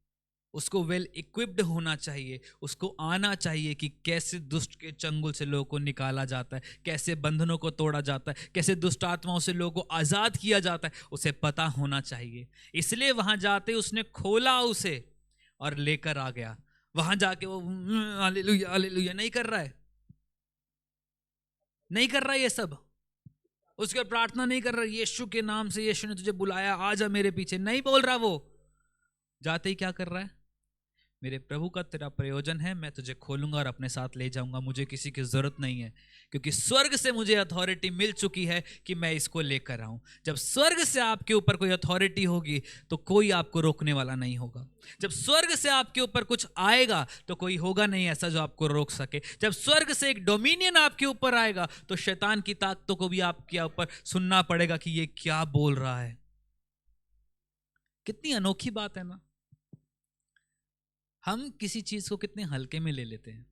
उसको वेल इक्विप्ड होना चाहिए, उसको आना चाहिए कि कैसे दुष्ट के चंगुल से लोगों को निकाला जाता है, कैसे बंधनों को तोड़ा जाता है, कैसे दुष्ट आत्माओं से लोगों को आजाद किया जाता है, उसे पता होना चाहिए। इसलिए वहां जाते उसने खोला उसे और लेकर आ गया। वहां जाके वो हालेलुया हालेलुया नहीं कर रहा है, नहीं कर रहा है ये सब, उसके प्रार्थना नहीं कर रहा यीशु के नाम से, यीशु ने तुझे बुलाया आजा मेरे पीछे, नहीं बोल रहा। वो जाते ही क्या कर रहा है? मेरे प्रभु का तेरा प्रयोजन है, मैं तुझे खोलूंगा और अपने साथ ले जाऊंगा, मुझे किसी की जरूरत नहीं है क्योंकि स्वर्ग से मुझे अथॉरिटी मिल चुकी है कि मैं इसको लेकर आऊं। जब स्वर्ग से आपके ऊपर कोई अथॉरिटी होगी तो कोई आपको रोकने वाला नहीं होगा। जब स्वर्ग से आपके ऊपर कुछ आएगा तो कोई होगा नहीं ऐसा जो आपको रोक सके। जब स्वर्ग से एक डोमिनियन आपके ऊपर आएगा तो शैतान की ताकतों को भी आपके ऊपर सुनना पड़ेगा कि ये क्या बोल रहा है। कितनी अनोखी बात है ना, हम किसी चीज को कितने हल्के में ले लेते हैं।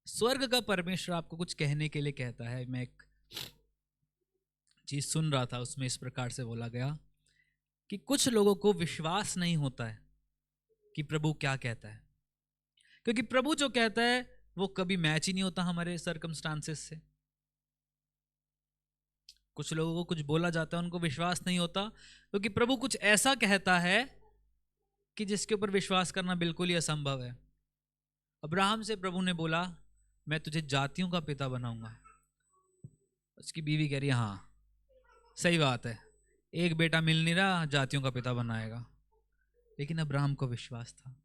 स्वर्ग का परमेश्वर आपको कुछ कहने के लिए कहता है। मैं एक चीज सुन रहा था, उसमें इस प्रकार से बोला गया कि कुछ लोगों को विश्वास नहीं होता है कि प्रभु क्या कहता है, क्योंकि प्रभु जो कहता है वो कभी मैच ही नहीं होता हमारे सर्कमस्टांसेस से। कुछ लोगों को कुछ बोला जाता है उनको विश्वास नहीं होता क्योंकि प्रभु कुछ ऐसा कहता है कि जिसके ऊपर विश्वास करना बिल्कुल ही असंभव है। अब्राहम से प्रभु ने बोला मैं तुझे जातियों का पिता बनाऊंगा। उसकी बीवी कह रही है हाँ सही बात है, एक बेटा मिल नहीं रहा, जातियों का पिता बनाएगा। लेकिन अब्राहम को विश्वास था,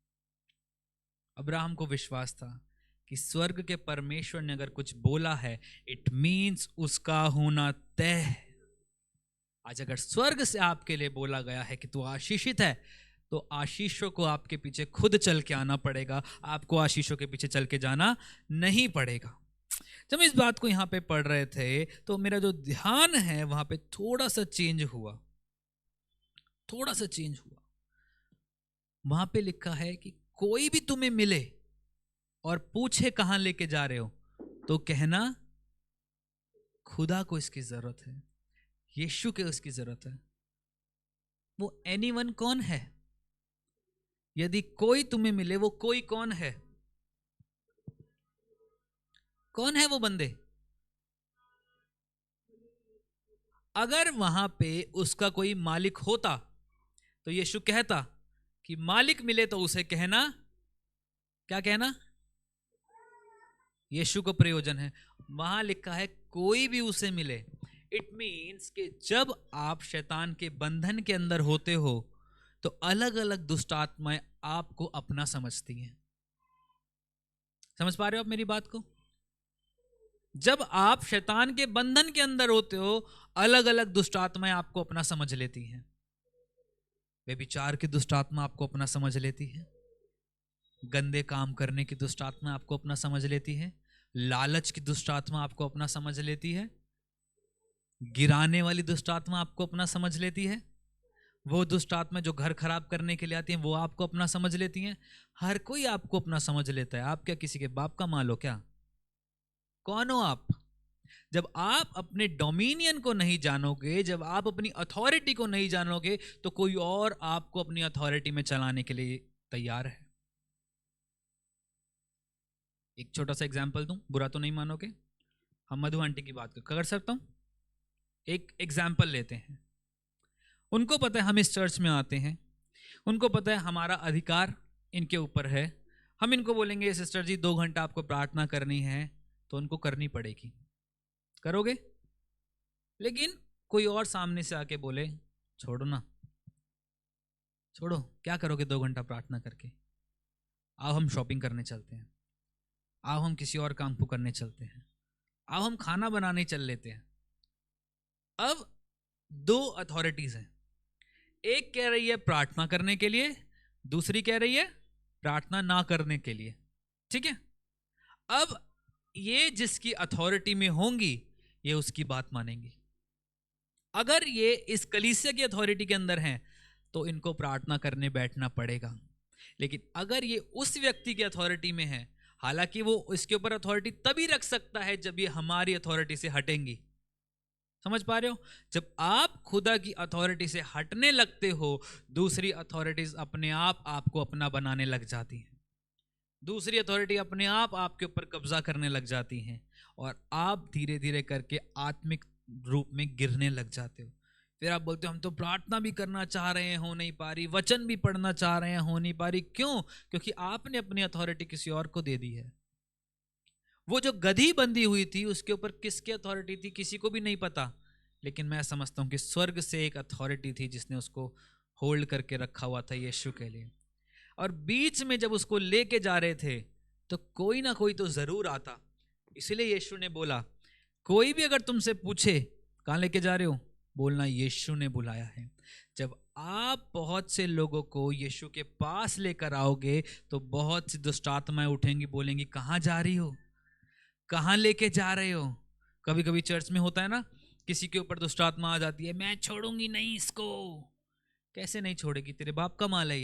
अब्राहम को विश्वास था कि स्वर्ग के परमेश्वर ने अगर कुछ बोला है इट मीन्स उसका होना तय है। आज अगर स्वर्ग से आपके लिए बोला गया है कि तू आशीषित है, तो आशीषों को आपके पीछे खुद चल के आना पड़ेगा, आपको आशीषों के पीछे चल के जाना नहीं पड़ेगा। जब हम इस बात को यहां पे पढ़ रहे थे तो मेरा जो ध्यान है वहां पे थोड़ा सा चेंज हुआ, थोड़ा सा चेंज हुआ। वहां पे लिखा है कि कोई भी तुम्हें मिले और पूछे कहां लेके जा रहे हो तो कहना खुदा को इसकी जरूरत है, यीशु के उसकी जरूरत है। वो एनीवन कौन है? यदि कोई तुम्हें मिले, वो कोई कौन है? कौन है वो बंदे? अगर वहां पे उसका कोई मालिक होता तो यीशु कहता कि मालिक मिले तो उसे कहना, क्या कहना? यीशु को प्रयोजन है। वहां लिखा है कोई भी उसे मिले, इट मीन्स कि जब आप शैतान के बंधन के अंदर होते हो तो अलग अलग दुष्ट आत्माएं आपको अपना समझती हैं। समझ पा रहे हो आप मेरी बात को? जब आप शैतान के बंधन के अंदर होते हो अलग अलग दुष्ट आत्माएं आपको अपना समझ लेती हैं। व्यभिचार की दुष्ट आत्मा आपको अपना समझ लेती है, गंदे काम करने की दुष्ट आत्मा आपको अपना समझ लेती है, लालच की दुष्ट आत्मा आपको अपना समझ लेती है, गिराने वाली दुष्ट आत्मा आपको अपना समझ लेती है, वो दुष्ट आत्मा जो घर खराब करने के लिए आती हैं वो आपको अपना समझ लेती हैं। हर कोई आपको अपना समझ लेता है। आप क्या किसी के बाप का माल हो क्या? कौन हो आप? जब आप अपने डोमिनियन को नहीं जानोगे, जब आप अपनी अथॉरिटी को नहीं जानोगे, तो कोई और आपको अपनी अथॉरिटी में चलाने के लिए तैयार है। एक छोटा सा एग्जाम्पल दूं, बुरा तो नहीं मानोगे? हम मधु आंटी की बात कर सकता हूं। एक एग्जाम्पल लेते हैं। उनको पता है हम इस चर्च में आते हैं, उनको पता है हमारा अधिकार इनके ऊपर है। हम इनको बोलेंगे सिस्टर जी 2 घंटा आपको प्रार्थना करनी है, तो उनको करनी पड़ेगी। करोगे? लेकिन कोई और सामने से आके बोले छोड़ो ना, छोड़ो, क्या करोगे 2 घंटा प्रार्थना करके? आओ हम शॉपिंग करने चलते हैं, आओ हम किसी और काम को करने चलते हैं, आओ हम खाना बनाने चल लेते हैं। अब 2 अथॉरिटीज हैं, एक कह रही है प्रार्थना करने के लिए, दूसरी कह रही है प्रार्थना ना करने के लिए। ठीक है? अब ये जिसकी अथॉरिटी में होंगी ये उसकी बात मानेंगी। अगर ये इस कलीसिया की अथॉरिटी के अंदर हैं तो इनको प्रार्थना करने बैठना पड़ेगा। लेकिन अगर ये उस व्यक्ति की अथॉरिटी में है, हालांकि वो इसके ऊपर अथॉरिटी तभी रख सकता है जब ये हमारी अथॉरिटी से हटेंगी। समझ पा रहे हो? जब आप खुदा की अथॉरिटी से हटने लगते हो, दूसरी अथॉरिटीज अपने आप आपको अपना बनाने लग जाती हैं, दूसरी अथॉरिटी अपने आप आपके ऊपर कब्जा करने लग जाती हैं, और आप धीरे धीरे करके आत्मिक रूप में गिरने लग जाते हो। फिर आप बोलते हो हम तो प्रार्थना भी करना चाह रहे हैं, हो नहीं पा रही, वचन भी पढ़ना चाह रहे हैं, हो नहीं पा रही। क्यों? क्योंकि आपने अपनी अथॉरिटी किसी और को दे दी है। वो जो गधी बंधी हुई थी उसके ऊपर किसकी अथॉरिटी थी किसी को भी नहीं पता, लेकिन मैं समझता हूं कि स्वर्ग से एक अथॉरिटी थी जिसने उसको होल्ड करके रखा हुआ था यीशु के लिए। और बीच में जब उसको लेके जा रहे थे तो कोई ना कोई तो जरूर आता। इसलिए यीशु ने बोला कोई भी अगर तुमसे पूछे कहां लेके जा रहे हो, बोलना यीशु ने बुलाया है। जब आप बहुत से लोगों को यीशु के पास लेकर आओगे तो बहुत सी दुष्ट आत्माएं उठेंगी, बोलेंगी कहां जा रही हो, कहां लेके जा रहे हो। कभी कभी चर्च में होता है ना, किसी के ऊपर दुष्ट आत्मा आ जाती है, मैं छोड़ूंगी नहीं इसको। कैसे नहीं छोड़ेगी? तेरे बाप का माल है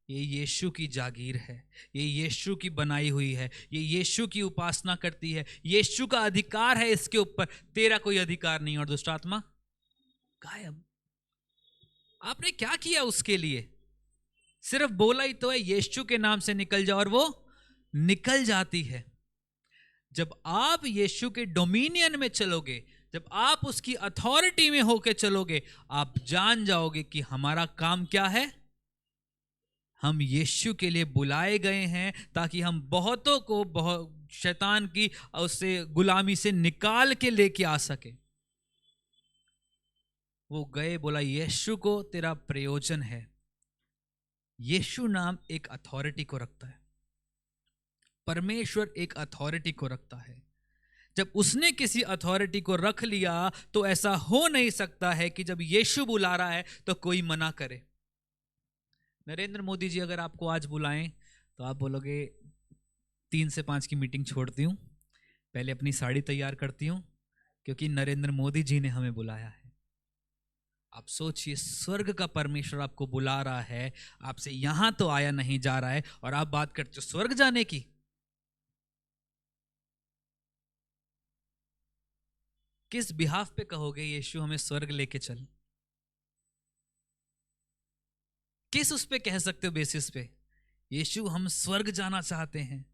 ये यीशु की जागीर है, ये यीशु की बनाई हुई है, ये यीशु की उपासना करती है, यीशु का अधिकार है इसके ऊपर, तेरा कोई अधिकार नहीं। और दुष्ट आत्मा गायब। आपने क्या किया उसके लिए? सिर्फ बोला ही तो है यीशु के नाम से निकल जाओ, और वो निकल जाती है। जब आप यीशु के डोमिनियन में चलोगे, जब आप उसकी अथॉरिटी में होके चलोगे, आप जान जाओगे कि हमारा काम क्या है। हम यीशु के लिए बुलाए गए हैं ताकि हम बहुतों को बहुत शैतान की उससे गुलामी से निकाल के लेके आ सके। वो गए, बोला यीशु को तेरा प्रयोजन है। यीशु नाम एक अथॉरिटी को रखता है, परमेश्वर एक अथॉरिटी को रखता है। जब उसने किसी अथॉरिटी को रख लिया तो ऐसा हो नहीं सकता है कि जब यीशु बुला रहा है तो कोई मना करे। नरेंद्र मोदी जी अगर आपको आज बुलाएं तो आप बोलोगे 3 से 5 की मीटिंग छोड़ती हूँ, पहले अपनी साड़ी तैयार करती हूँ, क्योंकि नरेंद्र मोदी जी ने हमें बुलाया है। आप सोचिए, स्वर्ग का परमेश्वर आपको बुला रहा है, आपसे यहां तो आया नहीं जा रहा है, और आप बात करते हो स्वर्ग जाने की। किस बिहाफ पे कहोगे यीशु हमें स्वर्ग लेके चल? किस उस पे कह सकते हो बेसिस पे यीशु हम स्वर्ग जाना चाहते हैं?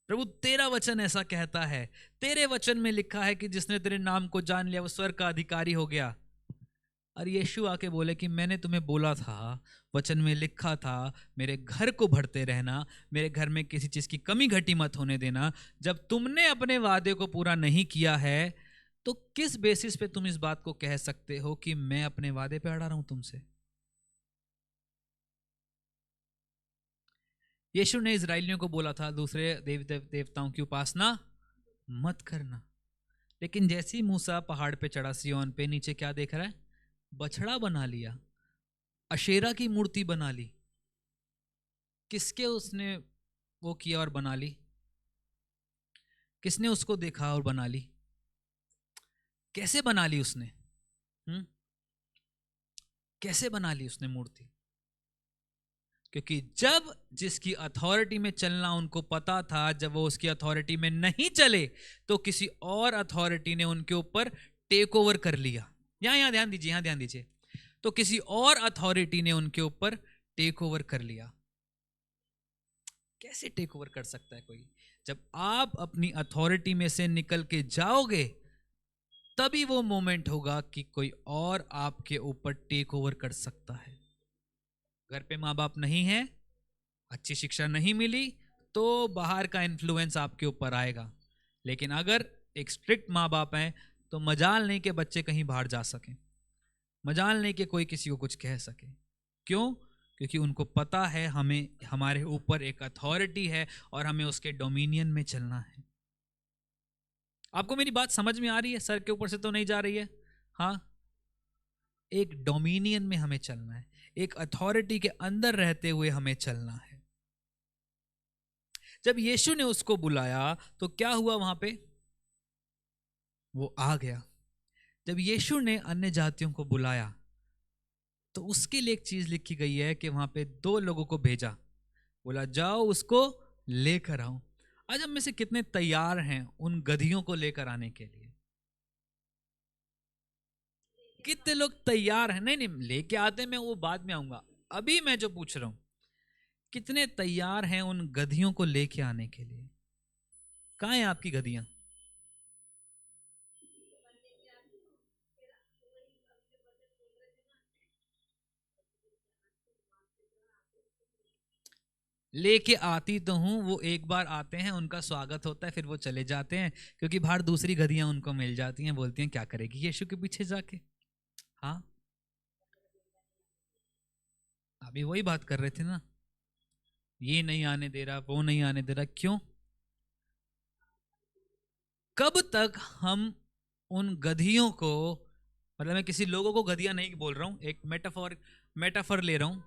प्रभु तेरा वचन ऐसा कहता है, तेरे वचन में लिखा है कि जिसने तेरे नाम को जान लिया वो स्वर्ग का अधिकारी हो गया। और यीशु आके बोले कि मैंने तुम्हें बोला था, वचन में लिखा था, मेरे घर को भरते रहना, मेरे घर में किसी चीज की कमी घटी मत होने देना। जब तुमने अपने वादे को पूरा नहीं किया है तो किस बेसिस पे तुम इस बात को कह सकते हो कि मैं अपने वादे पे अड़ा रहा हूं तुमसे? यीशु ने इजराइलियों को बोला था दूसरे देवताओं की उपासना मत करना, लेकिन जैसे ही मूसा पहाड़ पे चढ़ा सिय्योन पे, नीचे क्या देख रहा है? बछड़ा बना लिया, अशेरा की मूर्ति बना ली। किसके उसने वो किया और बना ली? किसने उसको देखा और बना ली? कैसे बना ली उसने? कैसे बना ली उसने मूर्ति? क्योंकि जब जिसकी अथॉरिटी में चलना उनको पता था, जब वो उसकी अथॉरिटी में नहीं चले तो किसी और अथॉरिटी ने उनके ऊपर टेक ओवर कर लिया। यहां ध्यान दीजिए, यहां ध्यान दीजिए। तो किसी और अथॉरिटी ने उनके ऊपर टेक ओवर कर लिया। कैसे टेक ओवर कर सकता है कोई? जब आप अपनी अथॉरिटी में से निकल के जाओगे तभी वो मोमेंट होगा कि कोई और आपके ऊपर टेक ओवर कर सकता है। घर पे माँ बाप नहीं है, अच्छी शिक्षा नहीं मिली, तो बाहर का इन्फ्लुएंस आपके ऊपर आएगा। लेकिन अगर एक स्ट्रिक्ट माँ बाप हैं तो मजाल नहीं कि बच्चे कहीं बाहर जा सकें, मजाल नहीं कि कोई किसी को कुछ कह सके। क्यों? क्योंकि उनको पता है हमें, हमारे ऊपर एक अथॉरिटी है और हमें उसके डोमिनियन में चलना है। आपको मेरी बात समझ में आ रही है? सर के ऊपर से तो नहीं जा रही है? हाँ, एक डोमिनियन में हमें चलना है, एक अथॉरिटी के अंदर रहते हुए हमें चलना है। जब यीशु ने उसको बुलाया तो क्या हुआ वहां पे? वो आ गया। जब यीशु ने अन्य जातियों को बुलाया तो उसके लिए एक चीज लिखी गई है कि वहां पे 2 लोगों को भेजा, बोला जाओ उसको लेकर आओ। आज हम में से कितने तैयार हैं उन गधियों को लेकर आने के लिए? कितने लोग तैयार हैं? नहीं नहीं, लेके आते मैं वो बाद में आऊंगा, अभी मैं जो पूछ रहा हूं, कितने तैयार हैं उन गधियों को लेके आने के लिए? कहां है आपकी गधियां? लेके आती तो हूं, वो एक बार आते हैं, उनका स्वागत होता है, फिर वो चले जाते हैं, क्योंकि बाहर दूसरी गधियां उनको मिल जाती हैं, बोलती हैं क्या करेगी यीशु के पीछे जाके। हाँ, अभी वही बात कर रहे थे ना, ये नहीं आने दे रहा, वो नहीं आने दे रहा, क्यों? कब तक हम उन गधियों को, मतलब मैं किसी लोगों को गधियां नहीं बोल रहा हूं, एक मेटाफर ले रहा हूं,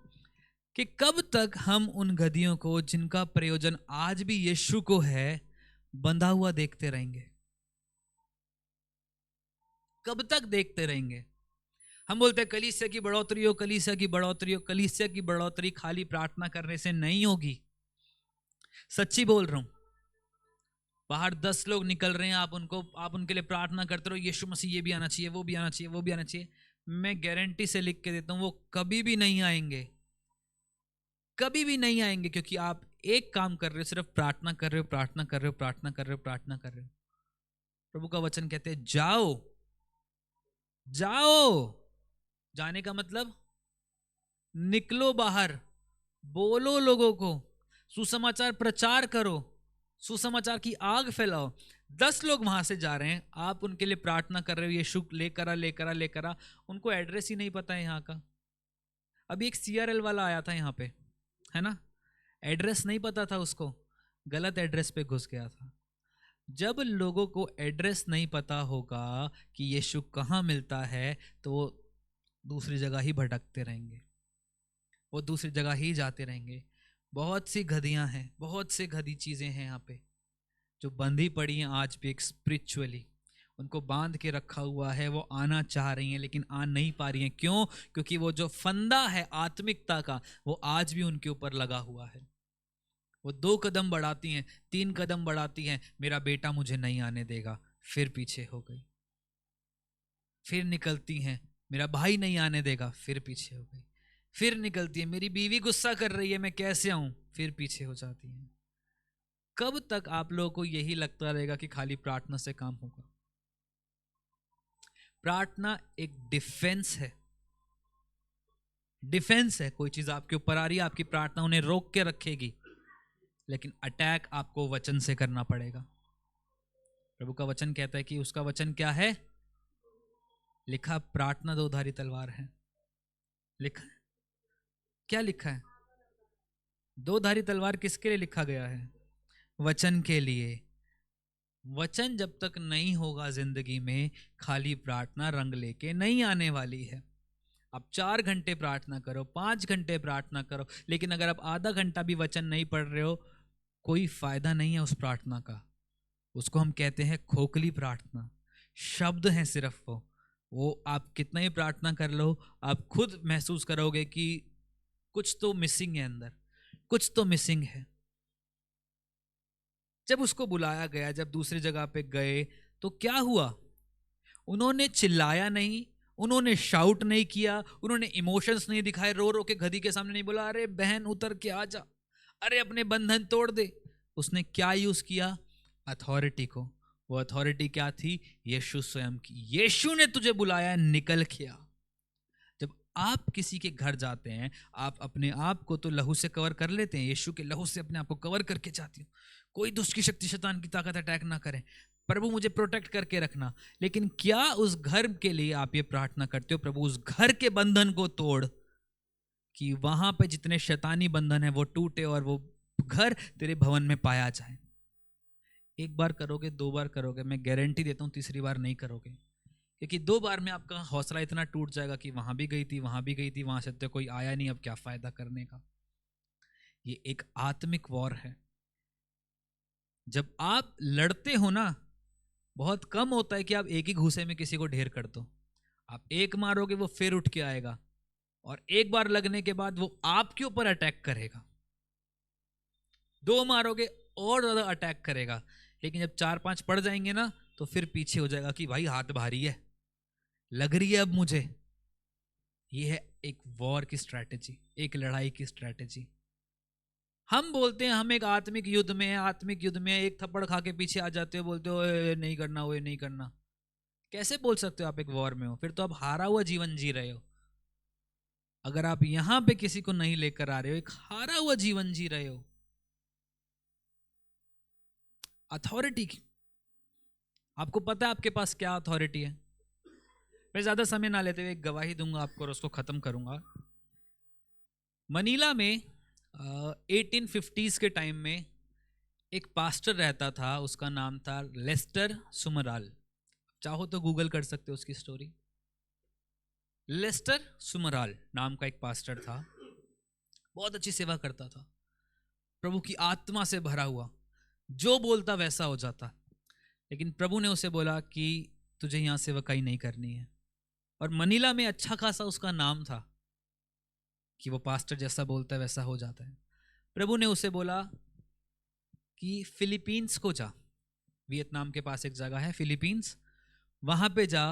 कि कब तक हम उन गधियों को जिनका प्रयोजन आज भी यीशु को है बंधा हुआ देखते रहेंगे? कब तक देखते रहेंगे? हम बोलते हैं कलीसिया की बढ़ोतरी हो, कलीसिया की बढ़ोतरी हो। कलीसिया की बढ़ोतरी खाली प्रार्थना करने से नहीं होगी, सच्ची बोल रहा हूं। बाहर 10 लोग निकल रहे हैं, आप उनके लिए प्रार्थना करते रहो, यीशु मसीह ये भी आना चाहिए, वो भी आना चाहिए, वो भी आना चाहिए। मैं गारंटी से लिख के देता हूं वो कभी भी नहीं आएंगे, कभी भी नहीं आएंगे, क्योंकि आप एक काम कर रहे हो, सिर्फ प्रार्थना कर रहे हो, प्रार्थना कर रहे हो, प्रार्थना कर रहे हो, प्रार्थना कर रहे हो। प्रभु का वचन कहते हैं जाओ, जाओ। जाने का मतलब निकलो बाहर, बोलो लोगों को, सुसमाचार प्रचार करो, सुसमाचार की आग फैलाओ। 10 लोग वहां से जा रहे हैं, आप उनके लिए प्रार्थना कर रहे हो, यीशु लेकर आ लेकर आ लेकर आ। उनको एड्रेस ही नहीं पता है यहाँ का। अभी एक CRL वाला आया था यहाँ पे, है ना, एड्रेस नहीं पता था उसको, गलत एड्रेस पे घुस गया था। जब लोगों को एड्रेस नहीं पता होगा कि यीशु कहाँ मिलता है, तो वो दूसरी जगह ही भटकते रहेंगे, वो दूसरी जगह ही जाते रहेंगे। बहुत सी गधियां हैं, बहुत से गधी चीजें हैं यहाँ पे जो बंधी पड़ी हैं आज भी एक स्पिरिचुअली, उनको बांध के रखा हुआ है। वो आना चाह रही हैं लेकिन आ नहीं पा रही हैं। क्यों? क्योंकि वो जो फंदा है आत्मिकता का, वो आज भी उनके ऊपर लगा हुआ है। वो 2 कदम बढ़ाती हैं, 3 कदम बढ़ाती हैं, मेरा बेटा मुझे नहीं आने देगा, फिर पीछे हो गई। फिर निकलती हैं, मेरा भाई नहीं आने देगा, फिर पीछे हो गई। फिर निकलती है, मेरी बीवी गुस्सा कर रही है, मैं कैसे आऊं, फिर पीछे हो जाती है। कब तक आप लोगों को यही लगता रहेगा कि खाली प्रार्थना से काम होगा? प्रार्थना एक डिफेंस है, डिफेंस है। कोई चीज आपके ऊपर आ रही है, आपकी प्रार्थना उन्हें रोक के रखेगी, लेकिन अटैक आपको वचन से करना पड़ेगा। प्रभु का वचन कहता है कि उसका वचन क्या है? लिखा प्रार्थना 2 धारी तलवार है। लिखा क्या लिखा है? 2 धारी तलवार किसके लिए लिखा गया है? वचन के लिए। वचन जब तक नहीं होगा जिंदगी में, खाली प्रार्थना रंग लेके नहीं आने वाली है। आप 4 घंटे प्रार्थना करो, 5 घंटे प्रार्थना करो, लेकिन अगर आप आधा घंटा भी वचन नहीं पढ़ रहे हो, कोई फायदा नहीं है उस प्रार्थना का। उसको हम कहते हैं खोखली प्रार्थना, शब्द हैं सिर्फ वो आप कितना ही प्रार्थना कर लो, आप खुद महसूस करोगे कि कुछ तो मिसिंग है अंदर, कुछ तो मिसिंग है। जब उसको बुलाया गया, जब दूसरी जगह पे गए, तो क्या हुआ? उन्होंने चिल्लाया नहीं, उन्होंने शाउट नहीं किया, उन्होंने इमोशंस नहीं दिखाए, रो रो के गधी के सामने नहीं बोला अरे बहन उतर के आ जा, अरे अपने बंधन तोड़ दे। उसने क्या यूज किया? अथॉरिटी को। वो अथॉरिटी क्या थी? यीशु स्वयं की। यीशु ने तुझे बुलाया, निकल के आ। जब आप किसी के घर जाते हैं, आप अपने आप को तो लहू से कवर कर लेते हैं, यीशु के लहू से अपने आप को कवर करके जाती हूँ, कोई दुष्ट की शक्ति शैतान की ताकत अटैक ना करे, प्रभु मुझे प्रोटेक्ट करके रखना। लेकिन क्या उस घर के लिए आप ये प्रार्थना करते हो, प्रभु उस घर के बंधन को तोड़, कि वहां पे जितने शैतानी बंधन है वो टूटे और वो घर तेरे भवन में पाया जाए? एक बार करोगे, 2 बार करोगे, मैं गारंटी देता हूं तीसरी बार नहीं करोगे, क्योंकि 2 बार में आपका हौसला इतना टूट जाएगा कि वहां भी गई थी, वहां भी गई थी, वहां से तो कोई आया नहीं, अब क्या फायदा करने का। ये एक आत्मिक वॉर है। जब आप लड़ते हो ना, बहुत कम होता है कि आप एक ही घूसे में किसी को ढेर कर दो। आप एक मारोगे वो फिर उठ के आएगा, और एक बार लगने के बाद वो आपके ऊपर अटैक करेगा। 2 मारोगे और ज्यादा अटैक करेगा, लेकिन जब 4-5 पड़ जाएंगे ना, तो फिर पीछे हो जाएगा कि भाई हाथ भारी है, लग रही है अब मुझे। ये है एक वॉर की स्ट्रैटेजी, एक लड़ाई की स्ट्रैटेजी। हम बोलते हैं हम एक आत्मिक युद्ध में है, आत्मिक युद्ध में है, एक थप्पड़ खा के पीछे आ जाते हो, बोलते हो नहीं करना, वो नहीं करना। कैसे बोल सकते हो आप एक वॉर में हो? फिर तो आप हारा हुआ जीवन जी रहे हो। अगर आप यहां पे किसी को नहीं लेकर आ रहे हो, एक हारा हुआ जीवन जी रहे हो। अथॉरिटी की, आपको पता है आपके पास क्या अथॉरिटी है? मैं ज्यादा समय ना लेते हुए एक गवाही दूंगा आपको और उसको खत्म करूंगा। मनीला में 1850s के टाइम में एक पास्टर रहता था, उसका नाम था लेस्टर सुमराल। चाहो तो गूगल कर सकते हो उसकी स्टोरी। लेस्टर सुमराल नाम का एक पास्टर था, बहुत अच्छी सेवा करता था, प्रभु की आत्मा से भरा हुआ, जो बोलता वैसा हो जाता। लेकिन प्रभु ने उसे बोला कि तुझे यहां सेवकाई नहीं करनी है। और मनीला में अच्छा खासा उसका नाम था कि वो पास्टर जैसा बोलता है वैसा हो जाता है। प्रभु ने उसे बोला कि फिलीपींस को जा, वियतनाम के पास एक जगह है फिलीपींस, वहां पे जा,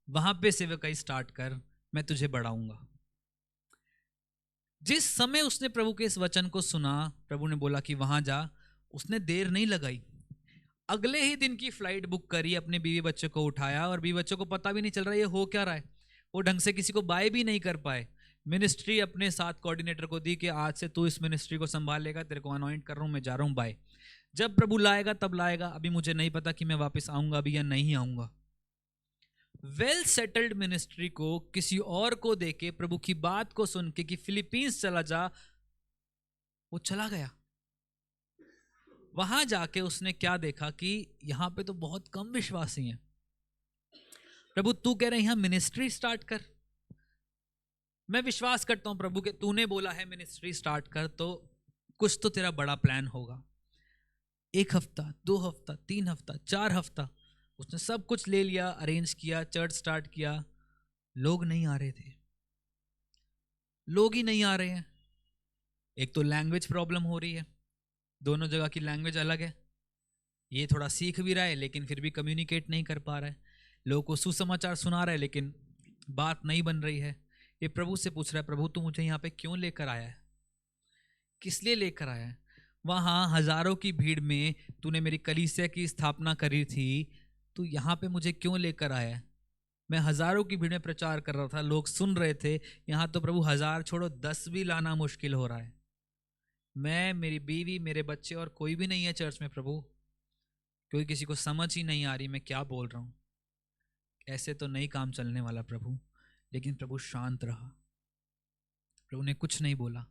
वहां पे सेवकाई स्टार्ट कर, मैं तुझे बढ़ाऊंगा। जिस समय उसने प्रभु के इस वचन को सुना, प्रभु ने बोला कि वहां जा, उसने देर नहीं लगाई, अगले ही दिन की फ्लाइट बुक करी, अपने बीवी बच्चों को उठाया, और बीवी बच्चों को पता भी नहीं चल रहा ये हो क्या रहा है। वो ढंग से किसी को बाय भी नहीं कर पाए। मिनिस्ट्री अपने साथ कोऑर्डिनेटर को दी कि आज से तू इस मिनिस्ट्री को संभालेगा, तेरे को अनॉइंट कर रहा हूँ, मैं जा रहा हूँ, बाय। जब प्रभु लाएगा तब लाएगा, अभी मुझे नहीं पता कि मैं वापस आऊंगा अभी या नहीं आऊंगा। वेल सेटल्ड मिनिस्ट्री को किसी और को देके प्रभु की बात को सुन के कि फिलीपींस चला जा, वो चला गया। वहां जाके उसने क्या देखा कि यहां पे तो बहुत कम विश्वासी हैं। प्रभु तू कह रहे हैं यहां मिनिस्ट्री स्टार्ट कर, मैं विश्वास करता हूं प्रभु के तूने बोला है मिनिस्ट्री स्टार्ट कर, तो कुछ तो तेरा बड़ा प्लान होगा। 1 हफ्ता, 2 हफ्ता, 3 हफ्ता, 4 हफ्ता उसने सब कुछ ले लिया, अरेंज किया, चर्च स्टार्ट किया, लोग नहीं आ रहे थे, लोग ही नहीं आ रहे हैं। एक तो लैंग्वेज प्रॉब्लम हो रही है, दोनों जगह की लैंग्वेज अलग है, ये थोड़ा सीख भी रहा है लेकिन फिर भी कम्युनिकेट नहीं कर पा रहा है, लोगों को सुसमाचार सुना रहा है लेकिन बात नहीं बन रही है। ये प्रभु से पूछ रहा है, प्रभु तू मुझे यहाँ पे क्यों लेकर आया है, किस लिए लेकर आया है? वहां हजारों की भीड़ में तूने मेरी कलीसिया की स्थापना करी थी, तू यहाँ पे मुझे क्यों लेकर आया है? मैं हजारों की भीड़ में प्रचार कर रहा था, लोग सुन रहे थे, यहाँ तो प्रभु 1000 छोड़ो 10 भी लाना मुश्किल हो रहा है। मैं, मेरी बीवी, मेरे बच्चे और कोई भी नहीं है चर्च में प्रभु, क्योंकि किसी को समझ ही नहीं आ रही मैं क्या बोल रहा हूँ। ऐसे तो नहीं काम चलने वाला प्रभु। लेकिन प्रभु शांत रहा, प्रभु ने कुछ नहीं बोला।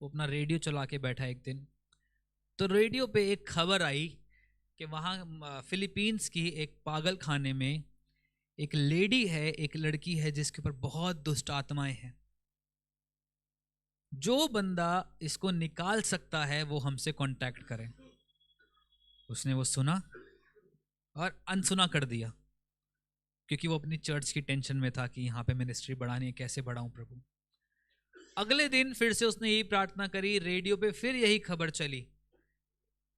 वो अपना रेडियो चला के बैठा एक दिन, तो रेडियो पे एक खबर आई कि वहाँ फिलीपींस की एक पागल खाने में एक लेडी है, एक लड़की है जिसके ऊपर बहुत दुष्ट आत्माएं हैं। जो बंदा इसको निकाल सकता है वो हमसे कांटेक्ट करे। उसने वो सुना और अनसुना कर दिया, क्योंकि वो अपनी चर्च की टेंशन में था कि यहाँ पे मिनिस्ट्री बढ़ानी है, कैसे बढ़ाऊं प्रभु। अगले दिन फिर से उसने यही प्रार्थना करी, रेडियो पे फिर यही खबर चली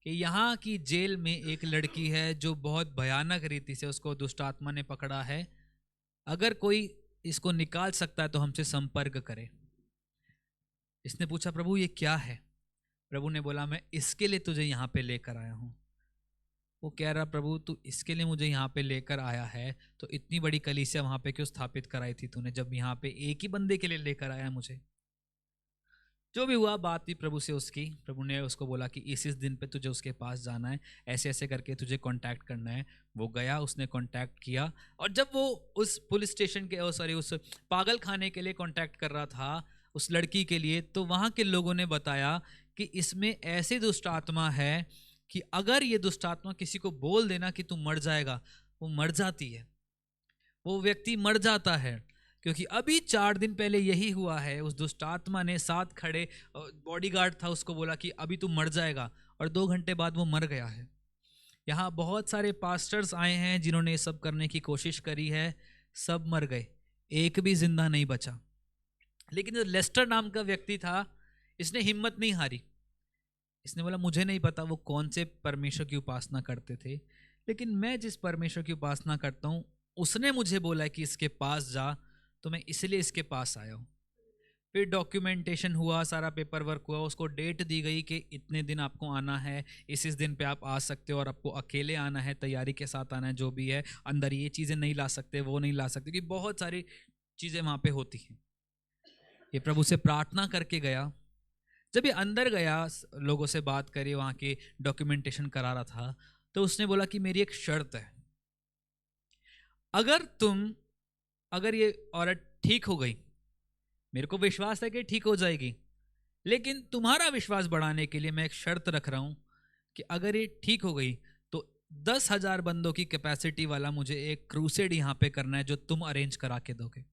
कि यहाँ की जेल में एक लड़की है जो बहुत भयानक रीति से उसको दुष्ट आत्मा ने पकड़ा है, अगर कोई इसको निकाल सकता है तो हमसे संपर्क करे। इसने पूछा प्रभु ये क्या है? प्रभु ने बोला मैं इसके लिए तुझे यहाँ पे लेकर आया हूँ। वो कह रहा प्रभु तू इसके लिए मुझे यहाँ पे लेकर आया है तो इतनी बड़ी कलीसिया वहाँ पे क्यों स्थापित कराई थी तूने, जब यहाँ पे एक ही बंदे के लिए लेकर आया मुझे। जो भी हुआ बात थी प्रभु से उसकी, प्रभु ने उसको बोला कि इस दिन पे तुझे उसके पास जाना है, ऐसे ऐसे करके तुझे कांटेक्ट करना है। वो गया, उसने कांटेक्ट किया, और जब वो उस पुलिस स्टेशन के सॉरी उस पागल खाने के लिए कांटेक्ट कर रहा था उस लड़की के लिए, तो वहाँ के लोगों ने बताया कि इसमें ऐसी दुष्ट आत्मा है कि अगर ये दुष्ट आत्मा किसी को बोल देना कि तू मर जाएगा, वो मर जाती है, वो व्यक्ति मर जाता है। क्योंकि अभी 4 दिन पहले यही हुआ है, उस दुष्ट आत्मा ने साथ खड़े बॉडीगार्ड था उसको बोला कि अभी तू मर जाएगा, और 2 घंटे बाद वो मर गया है। यहाँ बहुत सारे पास्टर्स आए हैं जिन्होंने ये सब करने की कोशिश करी है, सब मर गए, एक भी जिंदा नहीं बचा। लेकिन जो लेस्टर नाम का व्यक्ति था, इसने हिम्मत नहीं हारी। इसने बोला मुझे नहीं पता वो कौन से परमेश्वर की उपासना करते थे, लेकिन मैं जिस परमेश्वर की उपासना करता हूँ उसने मुझे बोला कि इसके पास जा, तो मैं इसलिए इसके पास आया हूँ। फिर डॉक्यूमेंटेशन हुआ, सारा पेपर वर्क हुआ, उसको डेट दी गई कि इतने दिन आपको आना है, इस दिन पे आप आ सकते हो, और आपको अकेले आना है, तैयारी के साथ आना है, जो भी है, अंदर ये चीज़ें नहीं ला सकते, वो नहीं ला सकते, क्योंकि बहुत सारी चीज़ें वहाँ पे होती हैं। ये प्रभु से प्रार्थना करके गया। जब ये अंदर गया, लोगों से बात करी, वहाँ की डॉक्यूमेंटेशन करा रहा था, तो उसने बोला कि मेरी एक शर्त है, अगर ये औरत ठीक हो गई, मेरे को विश्वास है कि ठीक हो जाएगी, लेकिन तुम्हारा विश्वास बढ़ाने के लिए मैं एक शर्त रख रहा हूं कि अगर ये ठीक हो गई तो 10,000 बंदों की कैपेसिटी वाला मुझे एक क्रूसेड यहां पे करना है जो तुम अरेंज करा के दोगे।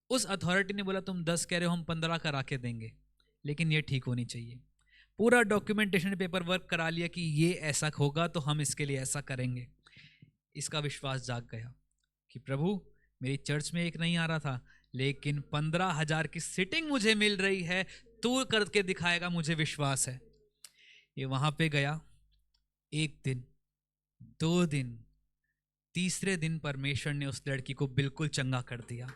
उस अथॉरिटी ने बोला तुम 10 कह रहे हो, हम 15 करा के देंगे, लेकिन ये ठीक होनी चाहिए। पूरा डॉक्यूमेंटेशन पेपर वर्क करा लिया कि ये ऐसा होगा तो हम इसके लिए ऐसा करेंगे। इसका विश्वास जाग गया कि प्रभु मेरी चर्च में एक नहीं आ रहा था, लेकिन 15,000 की सीटिंग मुझे मिल रही है, तू करके दिखाएगा, मुझे विश्वास है। ये वहां पे गया, 1 दिन, 2 दिन, तीसरे दिन परमेश्वर ने उस लड़की को बिल्कुल चंगा कर दिया।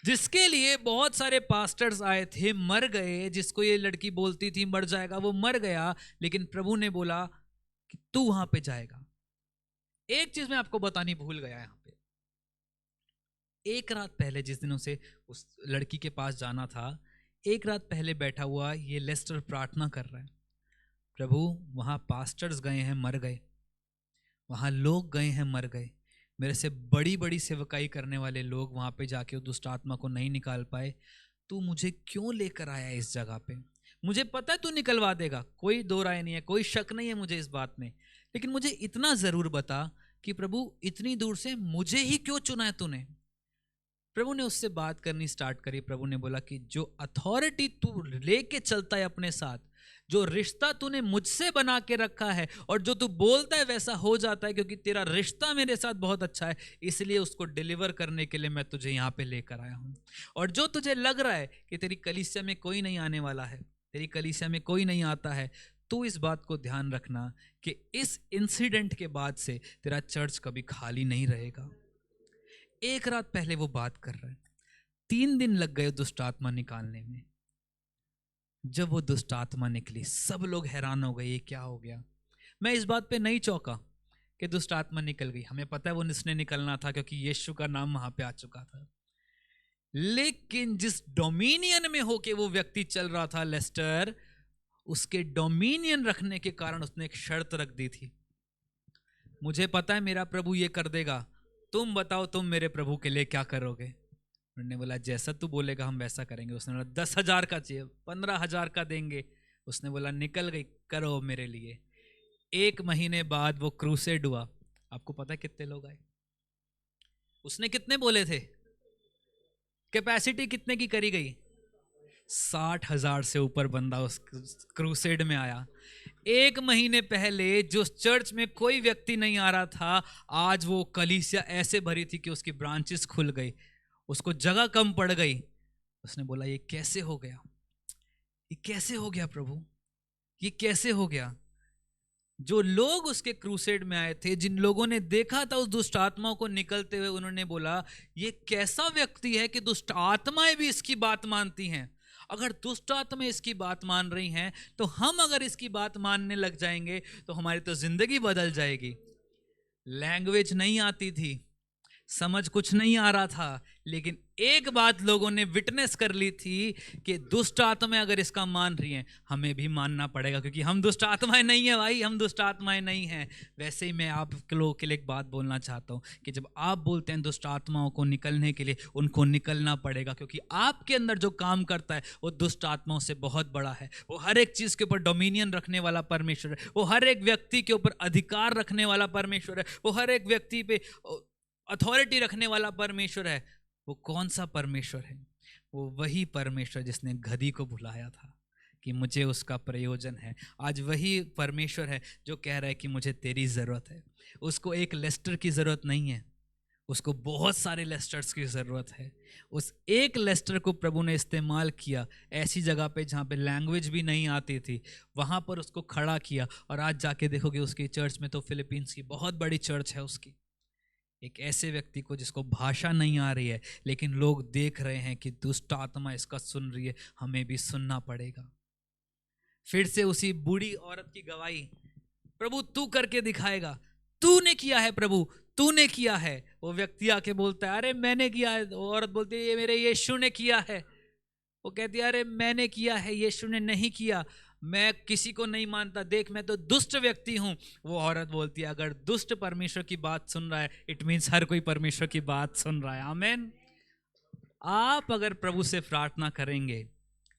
जिसके लिए बहुत सारे पास्टर्स आए थे, मर गए, जिसको ये लड़की बोलती थी मर जाएगा, वो मर गया, लेकिन प्रभु ने बोला कि तू वहां पे जाएगा। एक चीज मैं आपको बतानी भूल गया यहाँ पे, एक रात पहले, जिस दिन उसे उस लड़की के पास जाना था, एक रात पहले बैठा हुआ ये लेस्टर प्रार्थना कर रहा है, प्रभु वहाँ पास्टर्स गए हैं, मर गए, वहाँ लोग गए हैं, मर गए, मेरे से बड़ी बड़ी सेवकाई करने वाले लोग वहाँ पे जाके उस दुष्ट आत्मा को नहीं निकाल पाए, तू मुझे क्यों लेकर आया इस जगह पे? मुझे पता है तू निकलवा देगा, कोई दो राय नहीं है, कोई शक नहीं है मुझे इस बात में, लेकिन मुझे इतना जरूर बता कि प्रभु इतनी दूर से मुझे ही क्यों चुना है तूने? प्रभु ने उससे बात करनी स्टार्ट करी। प्रभु ने बोला कि जो अथॉरिटी तू लेके चलता है अपने साथ, जो रिश्ता तूने मुझसे बना के रखा है, और जो तू बोलता है वैसा हो जाता है, क्योंकि तेरा रिश्ता मेरे साथ बहुत अच्छा है, इसलिए उसको डिलीवर करने के लिए मैं तुझे यहाँ पे लेकर आया हूँ। और जो तुझे लग रहा है कि तेरी कलीसिया में कोई नहीं आने वाला है, तेरी कलीसिया में कोई नहीं आता है, तू इस बात को ध्यान रखना कि इस इंसिडेंट के बाद से तेरा चर्च कभी खाली नहीं रहेगा। एक रात पहले वो बात कर रहा है, 3 दिन लग गए दुष्ट आत्मा निकालने में। जब वो दुष्ट आत्मा निकली, सब लोग हैरान हो गए, ये क्या हो गया? मैं इस बात पे नहीं चौंका कि दुष्ट आत्मा निकल गई, हमें पता है वो किसने निकलना था, क्योंकि यीशु का नाम वहां पे आ चुका था। लेकिन जिस डोमिनियन में होके वो व्यक्ति चल रहा था लेस्टर, उसके डोमिनियन रखने के कारण उसने एक शर्त रख दी थी, मुझे पता है मेरा प्रभु ये कर देगा, तुम बताओ तुम मेरे प्रभु के लिए क्या करोगे? उन्होंने बोला जैसा तू बोलेगा हम वैसा करेंगे। उसने बोला 10,000 का चाहिए, 15,000 का देंगे। उसने बोला निकल गई, करो मेरे लिए। 1 महीने बाद वो क्रूसेड हुआ। आपको पता है कितने लोग आए? उसने कितने बोले थे? कैपेसिटी कितने की करी गई? 60,000 से ऊपर बंदा उस क्रूसेड में आया। 1 महीने पहले जो चर्च में कोई व्यक्ति नहीं आ रहा था, आज वो कलीसिया ऐसे भरी थी कि उसकी ब्रांचेस खुल गई, उसको जगह कम पड़ गई। उसने बोला ये कैसे हो गया? ये कैसे हो गया प्रभु? ये कैसे हो गया? जो लोग उसके क्रूसेड में आए थे, जिन लोगों ने देखा था उस दुष्ट आत्माओं को निकलते हुए, उन्होंने बोला ये कैसा व्यक्ति है कि दुष्ट आत्माएं भी इसकी बात मानती हैं। अगर दुष्ट आत्माएं इसकी बात मान रही हैं, तो हम अगर इसकी बात मानने लग जाएंगे तो हमारी तो जिंदगी बदल जाएगी। लैंग्वेज नहीं आती थी, समझ कुछ नहीं आ रहा था, लेकिन एक बात लोगों ने विटनेस कर ली थी कि दुष्ट आत्माएं अगर इसका मान रही हैं, हमें भी मानना पड़ेगा, क्योंकि हम दुष्ट आत्माएं नहीं है भाई, हम दुष्ट आत्माएं नहीं हैं। वैसे ही मैं आप लोगों के लिए एक बात बोलना चाहता हूं कि जब आप बोलते हैं दुष्ट आत्माओं को निकलने के लिए, उनको निकलना पड़ेगा, क्योंकि आपके अंदर जो काम करता है वो दुष्ट आत्माओं से बहुत बड़ा है। वो हर एक चीज के ऊपर डोमिनियन रखने वाला परमेश्वर है, वो हर एक व्यक्ति के ऊपर अधिकार रखने वाला परमेश्वर है, वो हर एक व्यक्ति पे अथॉरिटी रखने वाला परमेश्वर है। वो कौन सा परमेश्वर है? वो वही परमेश्वर जिसने गधी को बुलाया था कि मुझे उसका प्रयोजन है। आज वही परमेश्वर है जो कह रहा है कि मुझे तेरी ज़रूरत है। उसको एक लेस्टर की ज़रूरत नहीं है, उसको बहुत सारे लेस्टर्स की ज़रूरत है। उस एक लेस्टर को प्रभु ने इस्तेमाल किया ऐसी जगह पे जहाँ पे लैंग्वेज भी नहीं आती थी, वहाँ पर उसको खड़ा किया। और आज जाके देखोगे उसकी चर्च में, तो फिलीपींस की बहुत बड़ी चर्च है उसकी। एक ऐसे व्यक्ति को जिसको भाषा नहीं आ रही है, लेकिन लोग देख रहे हैं कि दुष्ट आत्मा इसका सुन रही है, हमें भी सुनना पड़ेगा। फिर से उसी बूढ़ी औरत की गवाही, प्रभु तू करके दिखाएगा, तूने किया है प्रभु, तूने किया है। वो व्यक्ति आके बोलता है अरे मैंने किया है। वो औरत बोलती है ये मेरे यीशु ने किया है। वो कहती है अरे मैंने किया है, यीशु ने नहीं किया, मैं किसी को नहीं मानता, देख मैं तो दुष्ट व्यक्ति हूं। वो औरत बोलती है अगर दुष्ट परमेश्वर की बात सुन रहा है, इट मीन्स हर कोई परमेश्वर की बात सुन रहा है। आमेन। आप अगर प्रभु से प्रार्थना करेंगे,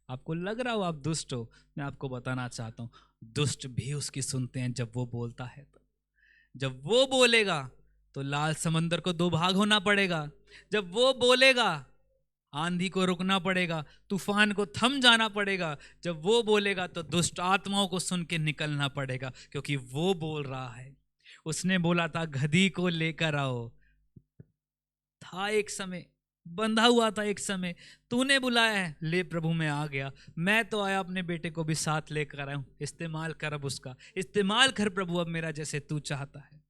आपको लग रहा हो आप दुष्ट हो, मैं आपको बताना चाहता हूं दुष्ट भी उसकी सुनते हैं जब वो बोलता है। तो जब वो बोलेगा तो लाल समंदर को 2 भाग होना पड़ेगा। जब वो बोलेगा आंधी को रुकना पड़ेगा, तूफान को थम जाना पड़ेगा। जब वो बोलेगा तो दुष्ट आत्माओं को सुन के निकलना पड़ेगा, क्योंकि वो बोल रहा है। उसने बोला था गधी को लेकर आओ, था एक समय, बंधा हुआ था एक समय, तूने बुलाया है, ले प्रभु मैं आ गया। मैं तो आया अपने बेटे को भी साथ लेकर आया हूं, इस्तेमाल कर, अब उसका इस्तेमाल कर प्रभु, अब मेरा जैसे तू चाहता है।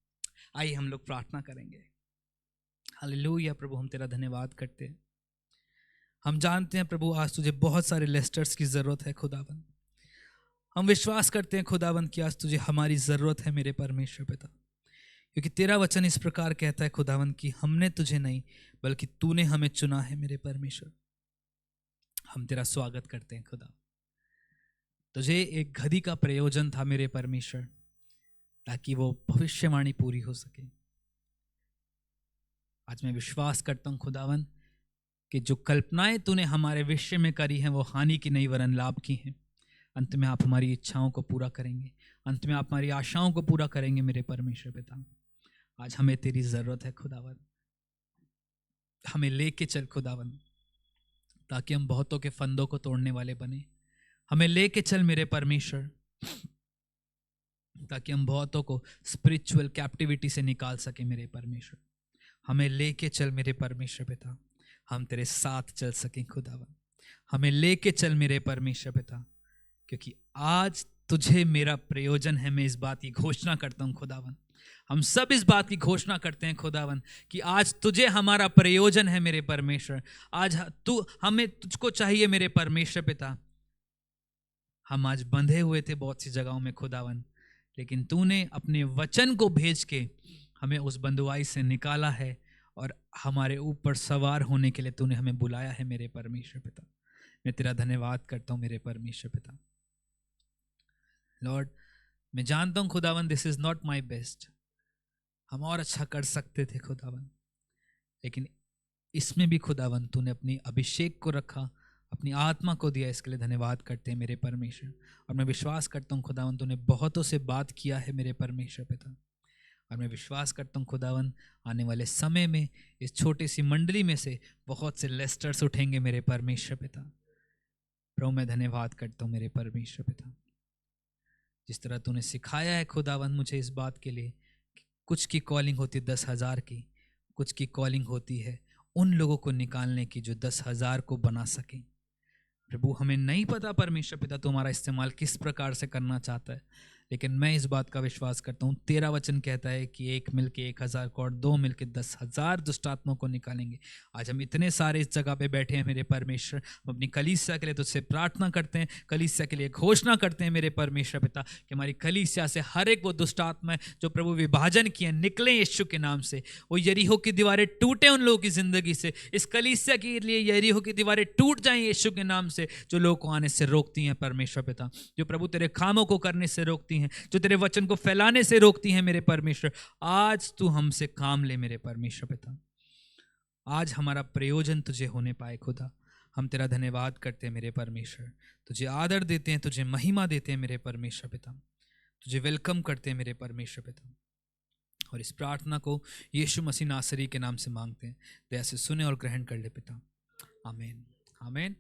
आइए हम लोग प्रार्थना करेंगे। हालेलुया प्रभु, हम तेरा धन्यवाद करते हैं। हम जानते हैं प्रभु आज तुझे बहुत सारे लेस्टर्स की ज़रूरत है खुदावन। हम विश्वास करते हैं खुदावन कि आज तुझे हमारी ज़रूरत है मेरे परमेश्वर पिता, क्योंकि तेरा वचन इस प्रकार कहता है खुदावन कि हमने तुझे नहीं बल्कि तूने हमें चुना है मेरे परमेश्वर। हम तेरा स्वागत करते हैं खुदा। तुझे एक घड़ी का प्रयोजन था मेरे परमेश्वर, ताकि वो भविष्यवाणी पूरी हो सके। आज मैं विश्वास करता हूं खुदावन कि जो कल्पनाएं तूने हमारे विषय में करी हैं वो हानि की नहीं वरन लाभ की हैं। अंत में आप हमारी इच्छाओं को पूरा करेंगे, अंत में आप हमारी आशाओं को पूरा करेंगे मेरे परमेश्वर पिता। आज हमें तेरी जरूरत है खुदावन, हमें लेके चल खुदावन, ताकि हम बहुतों के फंदों को तोड़ने वाले बने। हमें लेके चल मेरे परमेश्वर, ताकि हम बहुतों को स्पिरिचुअल कैप्टिविटी से निकाल सके मेरे परमेश्वर। हमें लेके चल मेरे परमेश्वर पिता, हम तेरे साथ चल सकें खुदावन। हमें लेके चल मेरे परमेश्वर पिता, क्योंकि आज तुझे मेरा प्रयोजन है। मैं इस बात की घोषणा करता हूं खुदावन, हम सब इस बात की घोषणा करते हैं खुदावन कि आज तुझे हमारा प्रयोजन है मेरे परमेश्वर। आज हमें तुझको चाहिए मेरे परमेश्वर पिता। हम आज बंधे हुए थे बहुत सी जगहों में खुदावन, लेकिन तूने अपने वचन को भेज के हमें उस बंधुआई से निकाला है और हमारे ऊपर सवार होने के लिए तूने हमें बुलाया है मेरे परमेश्वर पिता। मैं तेरा धन्यवाद करता हूं मेरे परमेश्वर पिता। लॉर्ड, मैं जानता हूं खुदावन this is not my best, हम और अच्छा कर सकते थे खुदावन, लेकिन इसमें भी खुदावन तूने अपनी अभिषेक को रखा, अपनी आत्मा को दिया। इसके लिए धन्यवाद करते हैं मेरे परमेश्वर। और मैं विश्वास करता हूँ खुदावन तूने बहुतों से बात किया है मेरे परमेश्वर पिता। और मैं विश्वास करता हूँ खुदावन आने वाले समय में इस छोटी सी मंडली में से बहुत से लेस्टर्स उठेंगे मेरे परमेश्वर पिता। प्रभु मैं धन्यवाद करता हूँ मेरे परमेश्वर पिता, जिस तरह तूने सिखाया है खुदावन मुझे इस बात के लिए कि कुछ की कॉलिंग होती है 10,000 की, कुछ की कॉलिंग होती है उन लोगों को निकालने की जो 10,000 को बना सकें। प्रभु हमें नहीं पता परमेश्वर पिता तुम्हारा इस्तेमाल किस प्रकार से करना चाहता है, लेकिन मैं इस बात का विश्वास करता हूँ तेरा वचन कहता है कि एक मिलके 1,000 को और 2 मिलके 10,000 दुष्टात्माओं को निकालेंगे। आज हम इतने सारे इस जगह पे बैठे हैं मेरे परमेश्वर, हम अपनी कलीसिया के लिए तुझसे प्रार्थना करते हैं, कलीसिया के लिए घोषणा करते हैं मेरे परमेश्वर पिता कि हमारी कलीसिया से हर एक वो दुष्टात्मा जो प्रभु विभाजन किए निकले यीशु के नाम से। वो यरीहो की दीवारें टूटे उन लोगों की जिंदगी से, इस कलीसिया के लिए यरीहो की दीवारें टूट जाएं यीशु के नाम से, जो लोगों को आने से रोकती हैं परमेश्वर पिता, जो प्रभु तेरे कामों को करने से रोकती हैं, जो तेरे वचन को फैलाने से रोकती हैं मेरे परमेश्वर। आज तू हमसे काम ले मेरे परमेश्वर पिता, आज हमारा प्रयोजन तुझे होने पाए खुदा। हम तेरा धन्यवाद करते हैं मेरे परमेश्वर, तुझे आदर देते हैं, तुझे महिमा देते हैं मेरे परमेश्वर पिता, तुझे वेलकम करते हैं मेरे परमेश्वर पिता। और इस प्रार्थना को यीशु मसीह नासरी के नाम से मांगते हैं, दया से सुने और ग्रहण कर ले पिता। आमीन आमीन।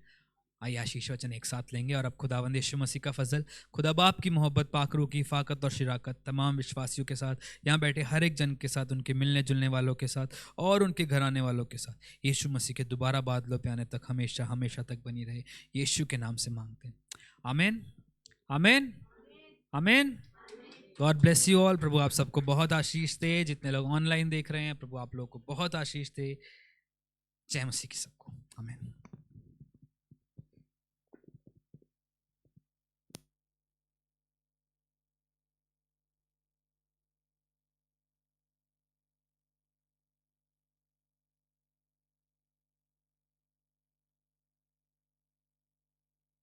आइए आशीष वचन एक साथ लेंगे। और अब खुदावंद यीशु मसीह का फजल, खुदा बाप की मोहब्बत, पाक रूह की फाकत और शिराकत तमाम विश्वासियों के साथ, यहाँ बैठे हर एक जन के साथ, उनके मिलने जुलने वालों के साथ और उनके घर आने वालों के साथ, यीशु मसीह के दोबारा बादलों पे आने तक हमेशा हमेशा तक बनी रहे। यीशु के नाम से मांगते हैं, आमीन आमीन आमीन। God bless you all. प्रभु आप सबको बहुत आशीष दे। जितने लोग ऑनलाइन देख रहे हैं प्रभु आप लोगों को बहुत आशीष दे। जय मसीह की सबको। आमीन।